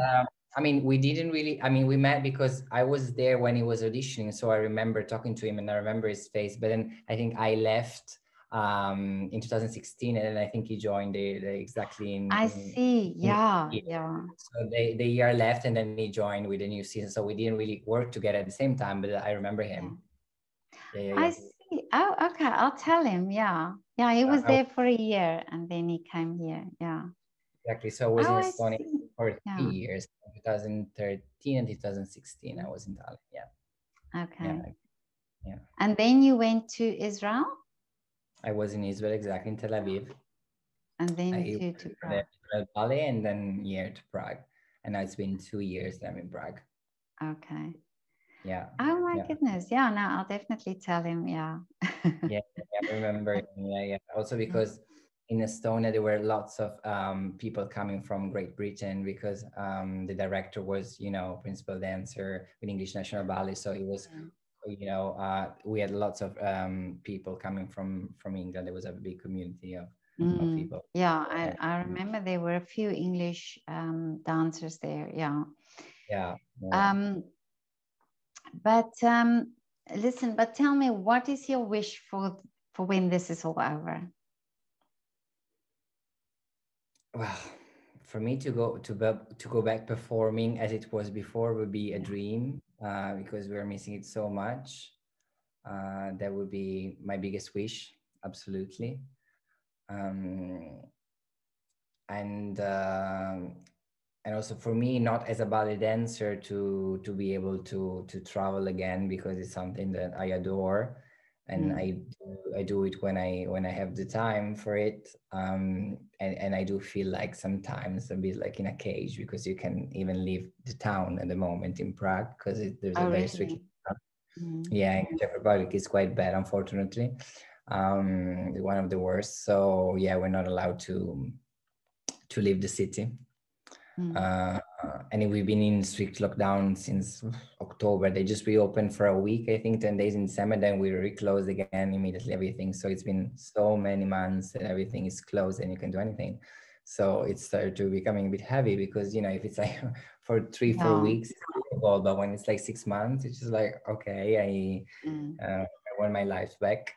Speaker 1: I mean, we didn't really. I mean, we met because I was there when he was auditioning, so I remember talking to him and I remember his face. But then I think I left in 2016, and then I think he joined exactly
Speaker 2: I see.
Speaker 1: in
Speaker 2: Yeah. Yeah.
Speaker 1: so the year left, and then he joined with the new season. So we didn't really work together at the same time, but I remember
Speaker 2: Yeah.
Speaker 1: him. Yeah, yeah,
Speaker 2: I
Speaker 1: yeah.
Speaker 2: see. Oh, okay. I'll tell him. Yeah. Yeah. He was
Speaker 1: I
Speaker 2: there for a year and then he came here. Yeah.
Speaker 1: Exactly. So I was in
Speaker 2: Oh, I
Speaker 1: Estonia
Speaker 2: see.
Speaker 1: for three
Speaker 2: Yeah.
Speaker 1: years, 2013 and 2016. I was in Tallinn. Yeah, yeah,
Speaker 2: Okay.
Speaker 1: yeah.
Speaker 2: And then you went to Israel
Speaker 1: I was in Israel, exactly in Tel Aviv.
Speaker 2: and then
Speaker 1: I
Speaker 2: to
Speaker 1: went for the
Speaker 2: Prague.
Speaker 1: Israel Ballet and then to Prague. And now it's been 2 years that I'm in Prague.
Speaker 2: Okay.
Speaker 1: Yeah,
Speaker 2: Oh my
Speaker 1: yeah,
Speaker 2: goodness. Yeah. No, I'll definitely tell him. Yeah.
Speaker 1: yeah. I remember. Yeah, yeah. Also because in Estonia there were lots of people coming from Great Britain because the director was, principal dancer with English National Ballet. So it was we had lots of people coming from England. There was a big community of people.
Speaker 2: Yeah,
Speaker 1: And,
Speaker 2: I remember there were a few English dancers there. Yeah.
Speaker 1: yeah, yeah.
Speaker 2: Um, but listen, but tell me, what is your wish for when this is all over?
Speaker 1: Well, for me to go back performing as it was before would be a
Speaker 2: Yeah.
Speaker 1: dream because we're missing it so much. That would be my biggest wish, absolutely. Um, and and also for me, not as a ballet dancer, to be able to travel again because it's something that I adore, and
Speaker 2: Mm.
Speaker 1: I do it when I have the time for it. And I do feel like sometimes a bit like in a cage because you can even leave the town at the moment in Prague because there's a
Speaker 2: Oh,
Speaker 1: very strict.
Speaker 2: really? Mm.
Speaker 1: Yeah, in Czech Republic is quite bad, unfortunately. One of the worst. So yeah, we're not allowed to leave the city.
Speaker 2: Mm.
Speaker 1: Uh, and we've been in strict lockdown since October. They just reopened for a week, I think, 10 days in December. Then we reclosed again immediately, everything. So it's been so many months that everything is closed and you can do anything. So it started to becoming a bit heavy because, if it's like for 3-4
Speaker 2: Yeah.
Speaker 1: weeks, it's difficult. But when it's like 6 months, it's just like, okay,
Speaker 2: Mm.
Speaker 1: I want my life back.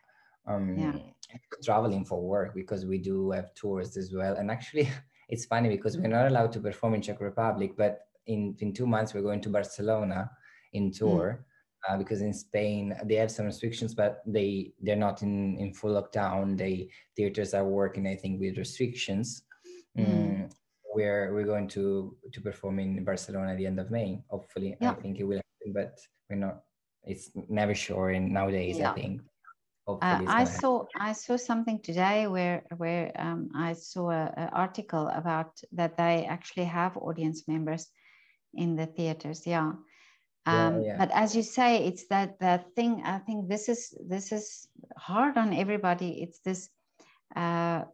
Speaker 2: Yeah.
Speaker 1: Traveling for work because we do have tours as well. And actually, it's funny because we're not allowed to perform in Czech Republic, but in 2 months we're going to Barcelona in
Speaker 2: Mm.
Speaker 1: tour. Because in Spain they have some restrictions, but they're not in full lockdown. Theaters are working, I think, with restrictions.
Speaker 2: Mm.
Speaker 1: Mm, we're going to perform in Barcelona at the end of May. Hopefully, I
Speaker 2: Yeah.
Speaker 1: think it will happen, but we're not. It's never sure. And nowadays, I
Speaker 2: Yeah.
Speaker 1: think hopefully it's gonna happen.
Speaker 2: I saw something today where I saw an article about that they actually have audience members in the theaters. Yeah.
Speaker 1: Yeah, yeah,
Speaker 2: But as you say, it's that thing. I think this is hard on everybody. It's uh,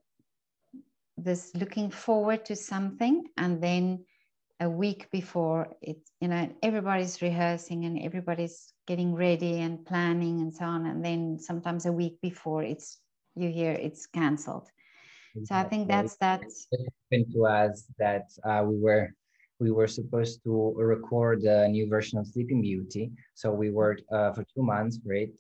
Speaker 2: this looking forward to something, and then a week before it's, everybody's rehearsing and everybody's getting ready and planning and so on, and then sometimes a week before you hear it's cancelled. So I think
Speaker 1: exactly.
Speaker 2: that's that.
Speaker 1: It happened to us that we were supposed to record a new version of Sleeping Beauty. So we worked for 2 months for it.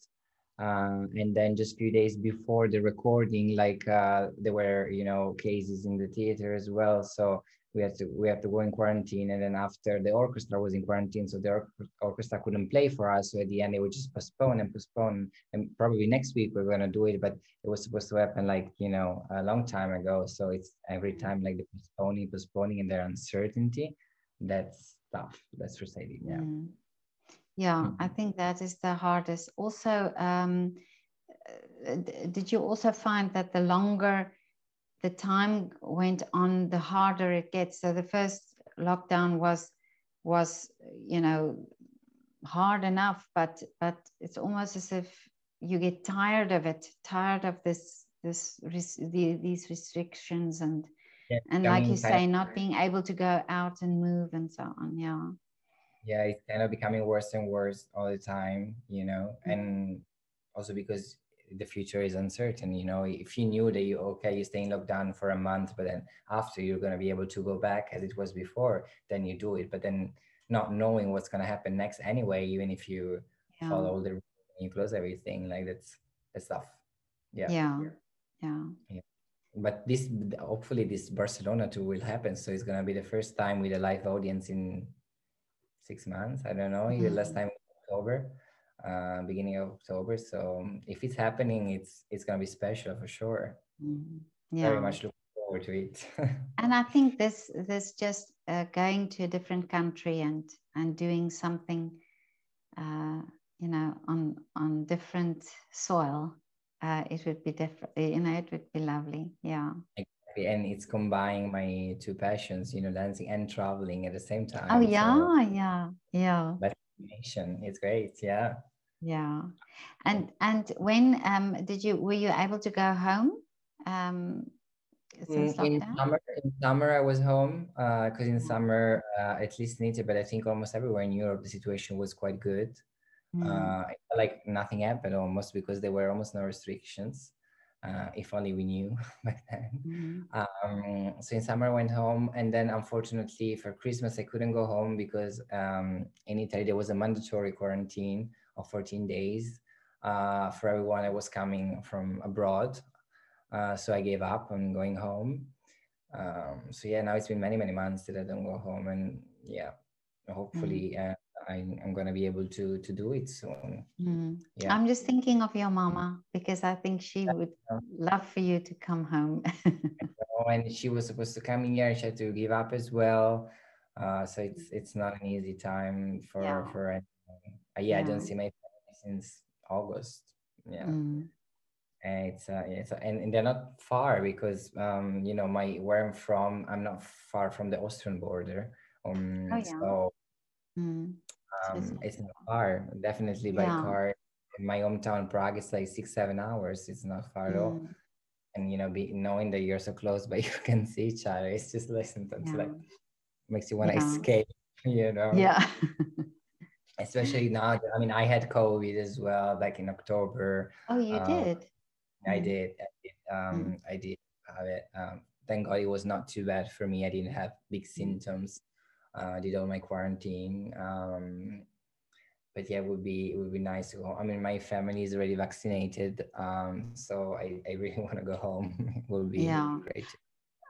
Speaker 1: And then just a few days before the recording, like there were, cases in the theater as well. So we have to go in quarantine. And then after, the orchestra was in quarantine, so the orchestra couldn't play for us. So at the end, they would just postpone and postpone. And probably next week we're gonna do it, but it was supposed to happen like, a long time ago. So it's every time like the postponing, and their uncertainty. That's tough. That's frustrating. Yeah.
Speaker 2: Mm. Yeah, I
Speaker 1: Mhm.
Speaker 2: think that is the hardest. Also, did you also find that the longer the time went on, the harder it gets? So the first lockdown was hard enough, but it's almost as if you get tired of it, tired of these restrictions,
Speaker 1: Yeah,
Speaker 2: and like you
Speaker 1: becoming kind of
Speaker 2: say, not being able to go out and move and so on. Yeah.
Speaker 1: yeah, it's kind of becoming worse and worse all the time,
Speaker 2: Mm.
Speaker 1: and also because the future is uncertain. If you knew that you stay in lockdown for a month, but then after you're going to be able to go back as it was before, then you do it. But then not knowing what's going to happen next anyway, even if you
Speaker 2: Yeah.
Speaker 1: follow the rules and you close everything, like that's tough. Yeah.
Speaker 2: Yeah. Yeah.
Speaker 1: Yeah. But hopefully this Barcelona tour will happen. So it's going to be the first time with a live audience in 6 months. I don't know. Your last
Speaker 2: Mm.
Speaker 1: time was October, beginning of October. So if it's happening, it's gonna be special for sure.
Speaker 2: Mm.
Speaker 1: Very
Speaker 2: Yeah.
Speaker 1: much looking forward to it.
Speaker 2: And I think this just going to a different country and doing something, uh, on different soil, it would be different. It would be lovely. Yeah.
Speaker 1: Exactly. And it's combining my two passions, dancing and traveling at the same
Speaker 2: Oh
Speaker 1: time. So
Speaker 2: yeah, yeah, yeah,
Speaker 1: that combination is great. Yeah.
Speaker 2: yeah. And when were you able to go home um, since
Speaker 1: In
Speaker 2: lockdown?
Speaker 1: summer, I was home because in summer, at least in Italy, but I think almost everywhere in Europe, the situation was quite good.
Speaker 2: Mm.
Speaker 1: I felt like nothing happened almost because there were almost no restrictions. If only we knew back then.
Speaker 2: Mm.
Speaker 1: So in summer I went home, and then unfortunately for Christmas I couldn't go home because in Italy there was a mandatory quarantine of 14 days for everyone that was coming from abroad. So I gave up on going home. So yeah, now it's been many months that I don't go home, and yeah,
Speaker 2: Mm.
Speaker 1: hopefully I'm gonna be able to do it soon.
Speaker 2: Mm.
Speaker 1: Yeah.
Speaker 2: I'm just thinking of your mama because I think she would love for you to come home.
Speaker 1: And she was supposed to come in here, and she had to give up as well. So it's not an easy time for
Speaker 2: Yeah,
Speaker 1: anyone. Yeah, I don't
Speaker 2: yeah.
Speaker 1: see my family since August. Yeah.
Speaker 2: Mm.
Speaker 1: And and they're not far because my where I'm from, I'm not far from the Austrian border.
Speaker 2: Oh yeah.
Speaker 1: So
Speaker 2: Mm. So it's not
Speaker 1: it's
Speaker 2: so
Speaker 1: not
Speaker 2: far.
Speaker 1: far. Definitely by
Speaker 2: Yeah.
Speaker 1: car. In my hometown, Prague, it's like 6-7 hours. It's not far at all.
Speaker 2: Mm.
Speaker 1: And be knowing that you're so close, but you can see each other. It's just like sometimes
Speaker 2: Yeah.
Speaker 1: like makes you want to
Speaker 2: Yeah.
Speaker 1: escape. You know,
Speaker 2: Yeah.
Speaker 1: especially now. I mean, I had COVID as well back in October.
Speaker 2: Oh, you
Speaker 1: Um,
Speaker 2: did.
Speaker 1: I
Speaker 2: Mm.
Speaker 1: did. I did.
Speaker 2: Mm.
Speaker 1: I did have it. Thank God it was not too bad for me. I didn't have big
Speaker 2: Mm.
Speaker 1: symptoms. Did all my quarantine. But yeah, it would be nice to go. I mean, my family is already vaccinated, so I really want to go home. It will be
Speaker 2: Yeah.
Speaker 1: great.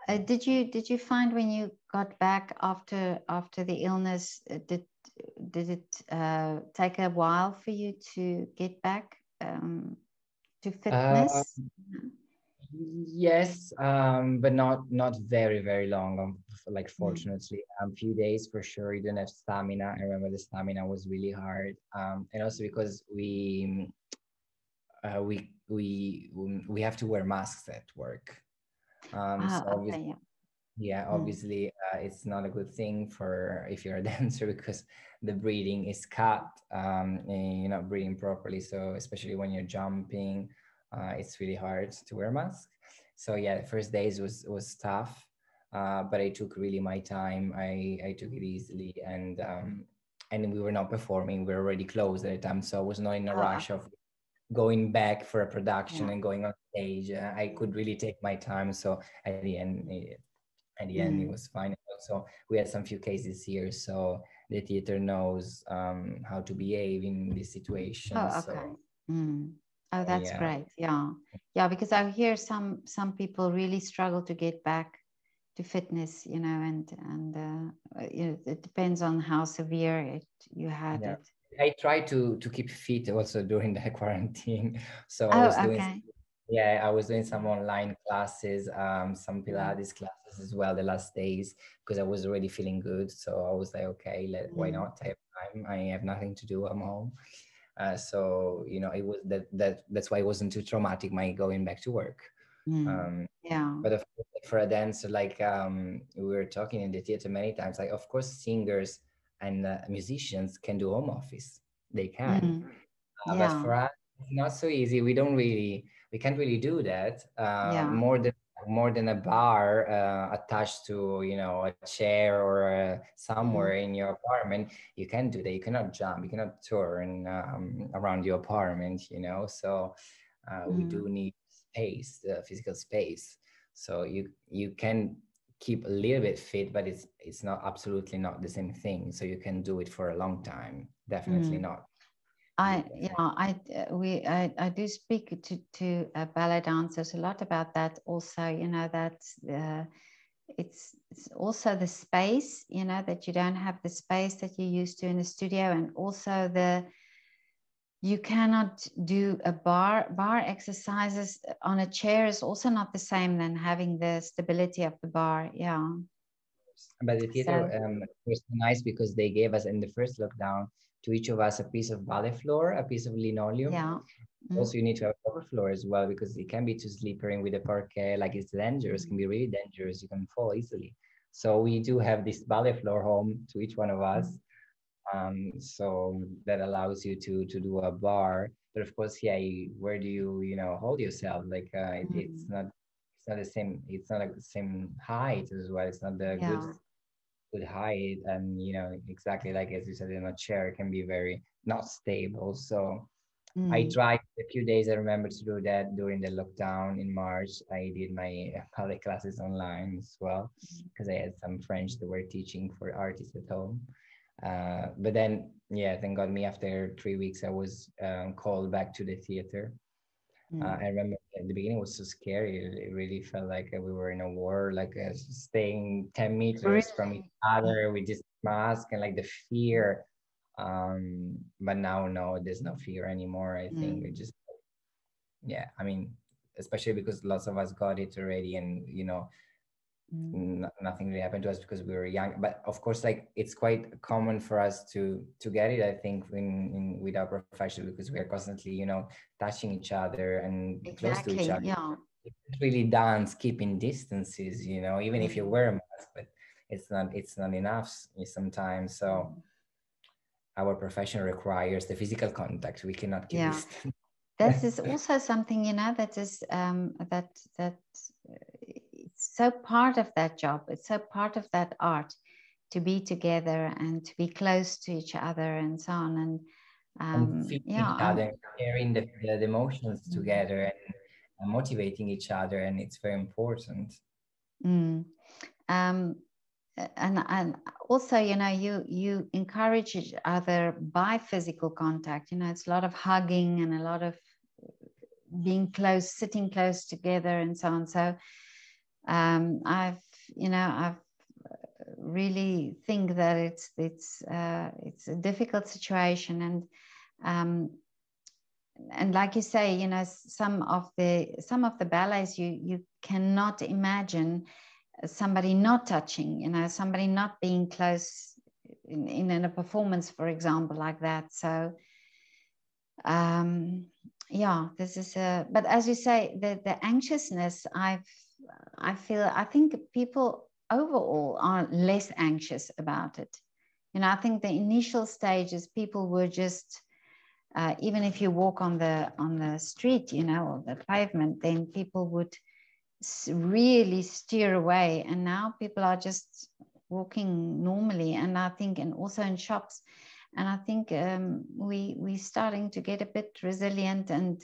Speaker 2: Did you find when you got back after the illness, did it take a while for you to get back to
Speaker 1: Uh,
Speaker 2: fitness?
Speaker 1: yes, but not very very long. Like
Speaker 2: Mm.
Speaker 1: fortunately, a few days for sure. You don't have stamina. I remember the stamina was really hard, and also because we have to wear masks at work. So
Speaker 2: Ah,
Speaker 1: obviously,
Speaker 2: okay, yeah.
Speaker 1: yeah,
Speaker 2: Mm.
Speaker 1: obviously, it's not a good thing for if you're a dancer because the breathing is cut, and you're not breathing properly. So especially when you're jumping, it's really hard to wear a mask. So yeah, the first days was tough, but I took really my time. I took it easily, and we were not performing. We were already closed at the time, so I was not in a
Speaker 2: Oh,
Speaker 1: rush of going back for a
Speaker 2: yeah.
Speaker 1: production and going on stage. I could really take my time. So at the end, it
Speaker 2: Mm.
Speaker 1: was fine. Also, we had some few cases here, so the theater knows how to behave in this situation.
Speaker 2: Oh, okay.
Speaker 1: So
Speaker 2: Mm. Oh, that's
Speaker 1: yeah,
Speaker 2: great. Yeah. Yeah, because I hear some people really struggle to get back to fitness, it depends on how severe you had
Speaker 1: yeah.
Speaker 2: it.
Speaker 1: I try to keep fit also during the quarantine. So I
Speaker 2: Oh,
Speaker 1: was doing,
Speaker 2: okay.
Speaker 1: yeah, I was doing some online classes, some
Speaker 2: Mm.
Speaker 1: Pilates classes as well the last days because I was already feeling good. So I was like, okay, why
Speaker 2: Mm.
Speaker 1: not? I have time. I have nothing to do. I'm home. So it was that's why it wasn't too traumatic my going back to work.
Speaker 2: Mm.
Speaker 1: Um,
Speaker 2: Yeah.
Speaker 1: but of course, like, for a dancer, like we were talking in the theater many times, like of course singers and musicians can do home office. They can.
Speaker 2: Mm.
Speaker 1: But
Speaker 2: Yeah.
Speaker 1: for us, it's not so easy. We can't really do that.
Speaker 2: Yeah.
Speaker 1: More than a bar attached to a chair or somewhere
Speaker 2: Mm.
Speaker 1: in your apartment. You can do that. You cannot jump. You cannot turn around your apartment. So we
Speaker 2: Mm.
Speaker 1: do need space, physical space. So you can keep a little bit fit, but it's not absolutely not the same thing. So you can do it for a long time. Definitely
Speaker 2: Mm.
Speaker 1: not. Yeah,
Speaker 2: I yeah
Speaker 1: definitely.
Speaker 2: I do speak to ballet dancers a lot about that also, that it's also the space, that you don't have the space that you used to in the studio, and also you cannot do a bar exercises on a chair is also not the same than having the stability of the bar. Yeah.
Speaker 1: But the theater
Speaker 2: So
Speaker 1: was nice because they gave us in the first lockdown to each of us a piece of ballet floor, a piece of linoleum.
Speaker 2: yeah. Mm.
Speaker 1: Also, you need to have a proper floor as well because it can be too slippery with the parquet. Like it's dangerous, can
Speaker 2: Mm.
Speaker 1: be really dangerous. You can fall easily. So we do have this ballet floor home to each one of us.
Speaker 2: Mm.
Speaker 1: So that allows you to do a bar. But of course, yeah, where do you hold yourself? Like it's not the same. It's not like the same height as well. It's not the good
Speaker 2: Yeah.
Speaker 1: good height, and exactly like as you said, in a chair it can be very not stable. So I
Speaker 2: Mm.
Speaker 1: tried a few days. I remember to do that during the lockdown in March. I did my ballet classes online as well because I had some French that were teaching for artists at home. But then, yeah, thank God me after 3 weeks, I was called back to the theater.
Speaker 2: Mm.
Speaker 1: I remember at the beginning it was so scary. It really felt like we were in a war, like staying 10 meters from each
Speaker 2: Really?
Speaker 1: other with this mask and like the fear. But now, no, there's no fear anymore. I think it
Speaker 2: Mm.
Speaker 1: just, yeah, I mean, especially because lots of us got it already, and
Speaker 2: Mm.
Speaker 1: nothing really happened to us because we were young. But of course, like it's quite common for us to get it. I think in with our profession because we are constantly, touching each other and close to each
Speaker 2: Exactly.
Speaker 1: other.
Speaker 2: Yeah.
Speaker 1: You can't really dance keeping distances, even if you
Speaker 2: Mm.
Speaker 1: wear a mask, but it's not enough sometimes. So
Speaker 2: Mm.
Speaker 1: our profession requires the physical contact. We cannot keep
Speaker 2: Yeah.
Speaker 1: distance.
Speaker 2: This is also something, that is that it's so part of that job. It's so part of that art to be together and to be close to each other and so on. And
Speaker 1: And feeling
Speaker 2: yeah,
Speaker 1: each other, sharing the emotions
Speaker 2: mm,
Speaker 1: together, and motivating each other, and it's very important.
Speaker 2: mm. Um, and also, you encourage each other by physical contact. It's a lot of hugging and a lot of being close, sitting close together and so on. So I've, I've really think that it's a difficult situation, and like you say, some of the ballets you cannot imagine somebody not touching, somebody not being close in a performance, for example, like that. So yeah, this is but as you say, the anxiousness, I think people overall are less anxious about it. I think the initial stages, people were just even if you walk on the street, or the pavement, then people would really steer away, and now people are just walking normally. And I think, and also in shops, and I think we're starting to get a bit resilient. And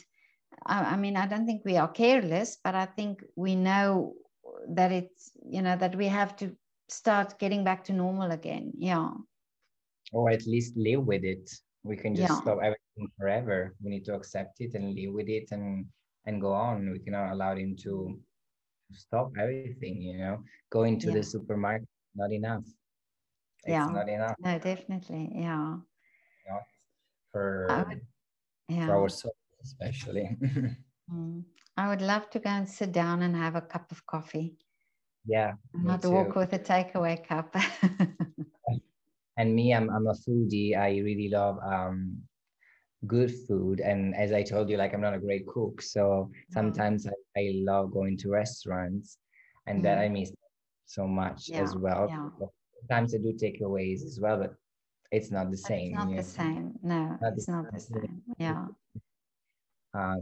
Speaker 2: I mean, I don't think we are careless, but I think we know that it's, that we have to start getting back to normal again. Yeah.
Speaker 1: Or at least live with it. We can just
Speaker 2: Yeah.
Speaker 1: stop everything forever. We need to accept it and live with it and go on. We cannot allow him to stop everything. Going to the
Speaker 2: Yeah.
Speaker 1: supermarket, not enough. It's
Speaker 2: Yeah.
Speaker 1: not enough.
Speaker 2: No, definitely. Yeah.
Speaker 1: Not
Speaker 2: I
Speaker 1: for
Speaker 2: would,
Speaker 1: for
Speaker 2: yeah.
Speaker 1: our soul, especially.
Speaker 2: I would love to go and sit down and have a cup of coffee.
Speaker 1: Yeah, me
Speaker 2: Not
Speaker 1: too.
Speaker 2: walk with a takeaway cup.
Speaker 1: And me, I'm a foodie. I really love good food. And as I told you, like, I'm not a great cook, so sometimes I love going to restaurants, and that I miss so much
Speaker 2: Yeah,
Speaker 1: as well.
Speaker 2: yeah.
Speaker 1: Sometimes I do takeaways as well, but it's not the
Speaker 2: But it's
Speaker 1: same.
Speaker 2: not the same. No,
Speaker 1: Not the
Speaker 2: it's not the
Speaker 1: same.
Speaker 2: same. Yeah.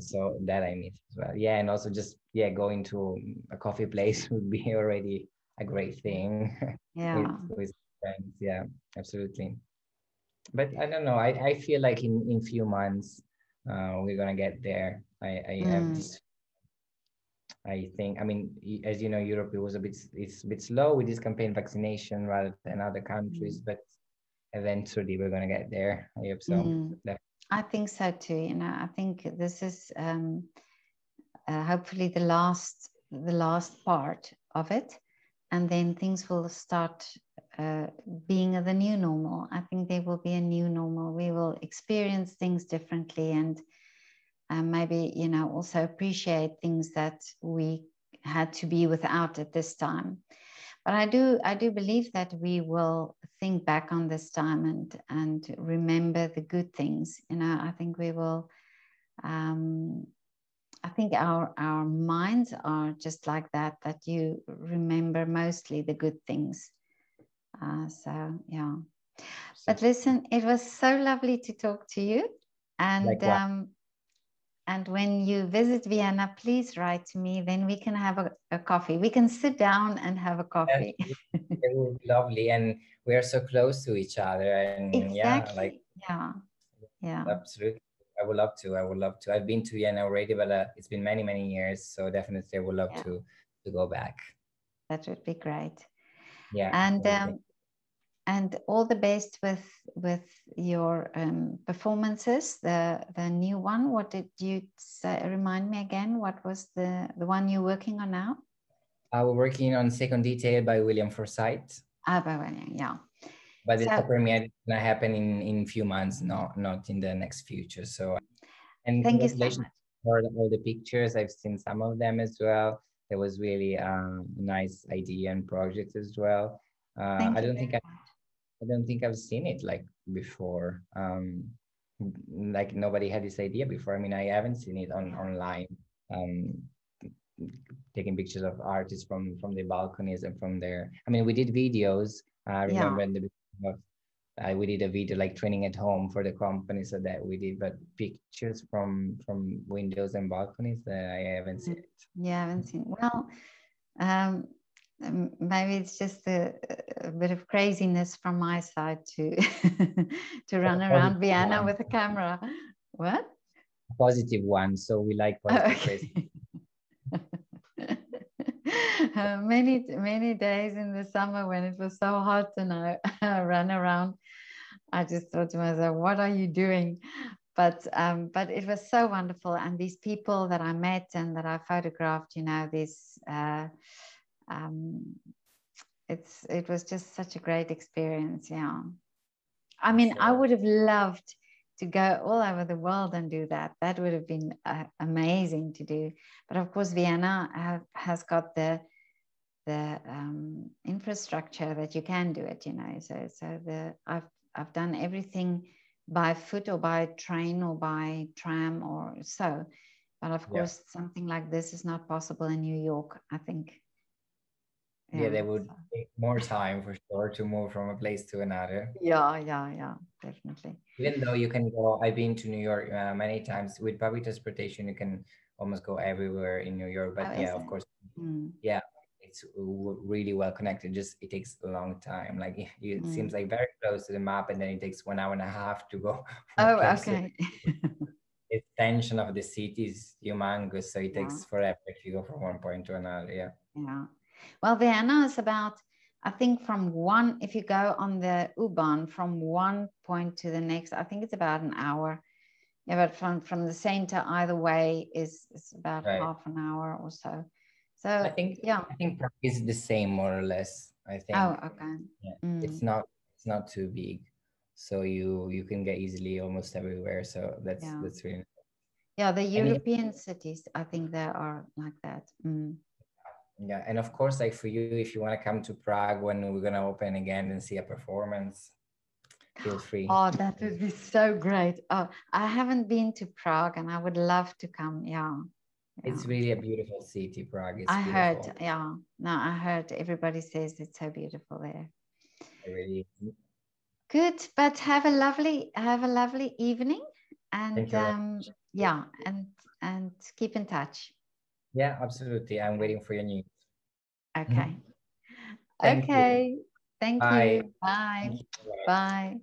Speaker 1: So that I miss as well. Yeah, and also just going to a coffee place would be already a great thing
Speaker 2: Yeah.
Speaker 1: with friends. Yeah, absolutely. But I don't know. I feel like in few months we're gonna get there. I have this. I think. I mean, as you know, Europe it was it's a bit slow with this campaign vaccination rather than other countries, but eventually we're gonna get there. I hope so.
Speaker 2: I think so too. I think this is hopefully the last part of it, and then things will start being the new normal. I think there will be a new normal. We will experience things differently, and maybe also appreciate things that we had to be without at this time. But I do believe that we will think back on this time and remember the good things. I think we will. I think our minds are just like that you remember mostly the good things. So yeah. But listen, it was so lovely to talk to you, and and when you visit Vienna, please write to me. Then we can have a coffee. We can sit down and have a coffee.
Speaker 1: It would be lovely, and we are so close to each other, and yeah, like
Speaker 2: Exactly. Yeah. Yeah.
Speaker 1: absolutely. I would love to. I would love to. I've been to Vienna already, but it's been many, many years. So definitely, I would love
Speaker 2: Yeah.
Speaker 1: to go back.
Speaker 2: That would be great.
Speaker 1: Yeah.
Speaker 2: And all the best with your performances. The new one. What did you say? Remind me again. What was the one you're working on now?
Speaker 1: We're working on Second Detail by William Forsythe.
Speaker 2: Yeah.
Speaker 1: But the premiere is gonna happen in few months, not in the next future. So, and
Speaker 2: thank you so
Speaker 1: congratulations
Speaker 2: much
Speaker 1: for all the pictures. I've seen some of them as well. It was really a nice idea and project as well.
Speaker 2: Thank you very much.
Speaker 1: I don't think I've seen it like before. Like nobody had this idea before. I mean, I haven't seen it online. Taking pictures of artists from the balconies and from there. I mean, we did videos. I remember in the beginning of we did a video like training at home for the company, so that we did, but pictures from windows and balconies that I haven't seen it.
Speaker 2: Yeah, I haven't seen. Well, maybe it's just a bit of craziness from my side to to run around Vienna with a camera. What?
Speaker 1: A positive one. So we like positive crazy.
Speaker 2: Many days in the summer when it was so hot and I ran around, I just thought to myself, what are you doing? But it was so wonderful. And these people that I met and that I photographed, these it was just such a great experience. Yeah. I
Speaker 1: For
Speaker 2: mean, I
Speaker 1: sure.
Speaker 2: would have loved to go all over the world and do that. That would have been amazing to do. But of course, Vienna has got the infrastructure that you can do it. You know, so I've done everything by foot or by train or by tram or so. But of
Speaker 1: Yeah.
Speaker 2: course, something like this is not possible in New York, I think.
Speaker 1: Yeah,
Speaker 2: Yeah.
Speaker 1: they would take more time for sure to move from a place to another.
Speaker 2: Yeah, definitely.
Speaker 1: Even though you can go, I've been to New York many times with public transportation. You can almost go everywhere in New York.
Speaker 2: How
Speaker 1: But
Speaker 2: is
Speaker 1: yeah, of
Speaker 2: it?
Speaker 1: course,
Speaker 2: Mm,
Speaker 1: yeah, it's really well connected. Just it takes a long time. Like it
Speaker 2: mm.
Speaker 1: seems like very close to the map, and then it takes 1 hour and a half to go from a
Speaker 2: Oh,
Speaker 1: place to
Speaker 2: okay.
Speaker 1: the extension of the city is humongous, so it
Speaker 2: Yeah,
Speaker 1: takes forever if you go from one point to another. Yeah.
Speaker 2: yeah. Well, Vienna is about, I think from one, if you go on the U-Bahn from one point to the next, I think it's about an hour. Yeah, but from the center either way is about
Speaker 1: Right.
Speaker 2: half an hour or so.
Speaker 1: I
Speaker 2: So
Speaker 1: think
Speaker 2: yeah.
Speaker 1: I think Prague is the same more or less. I
Speaker 2: Oh,
Speaker 1: think.
Speaker 2: okay.
Speaker 1: Yeah.
Speaker 2: Mm,
Speaker 1: It's not too big. So you can get easily almost everywhere. So
Speaker 2: yeah.
Speaker 1: that's really nice.
Speaker 2: Yeah, the
Speaker 1: And
Speaker 2: European cities, I think they are like that. Mm.
Speaker 1: yeah, and of course, like for you, if you want to come to Prague when we're gonna open again and see a performance, feel free.
Speaker 2: Oh, that would be so great. Oh, I haven't been to Prague and I would love to come. Yeah. Yeah.
Speaker 1: It's really a beautiful city, Prague. It's
Speaker 2: I heard,
Speaker 1: beautiful.
Speaker 2: yeah. No, I heard everybody says it's so beautiful there.
Speaker 1: It really is.
Speaker 2: Good, but have a lovely evening
Speaker 1: Thank
Speaker 2: and
Speaker 1: you very much.
Speaker 2: yeah, and keep in touch.
Speaker 1: Yeah, absolutely. I'm
Speaker 2: Okay.
Speaker 1: waiting for your news.
Speaker 2: Okay.
Speaker 1: Thank you.
Speaker 2: Okay. Thank
Speaker 1: Bye.
Speaker 2: you. Bye.
Speaker 1: Thank you. Bye.
Speaker 2: Bye.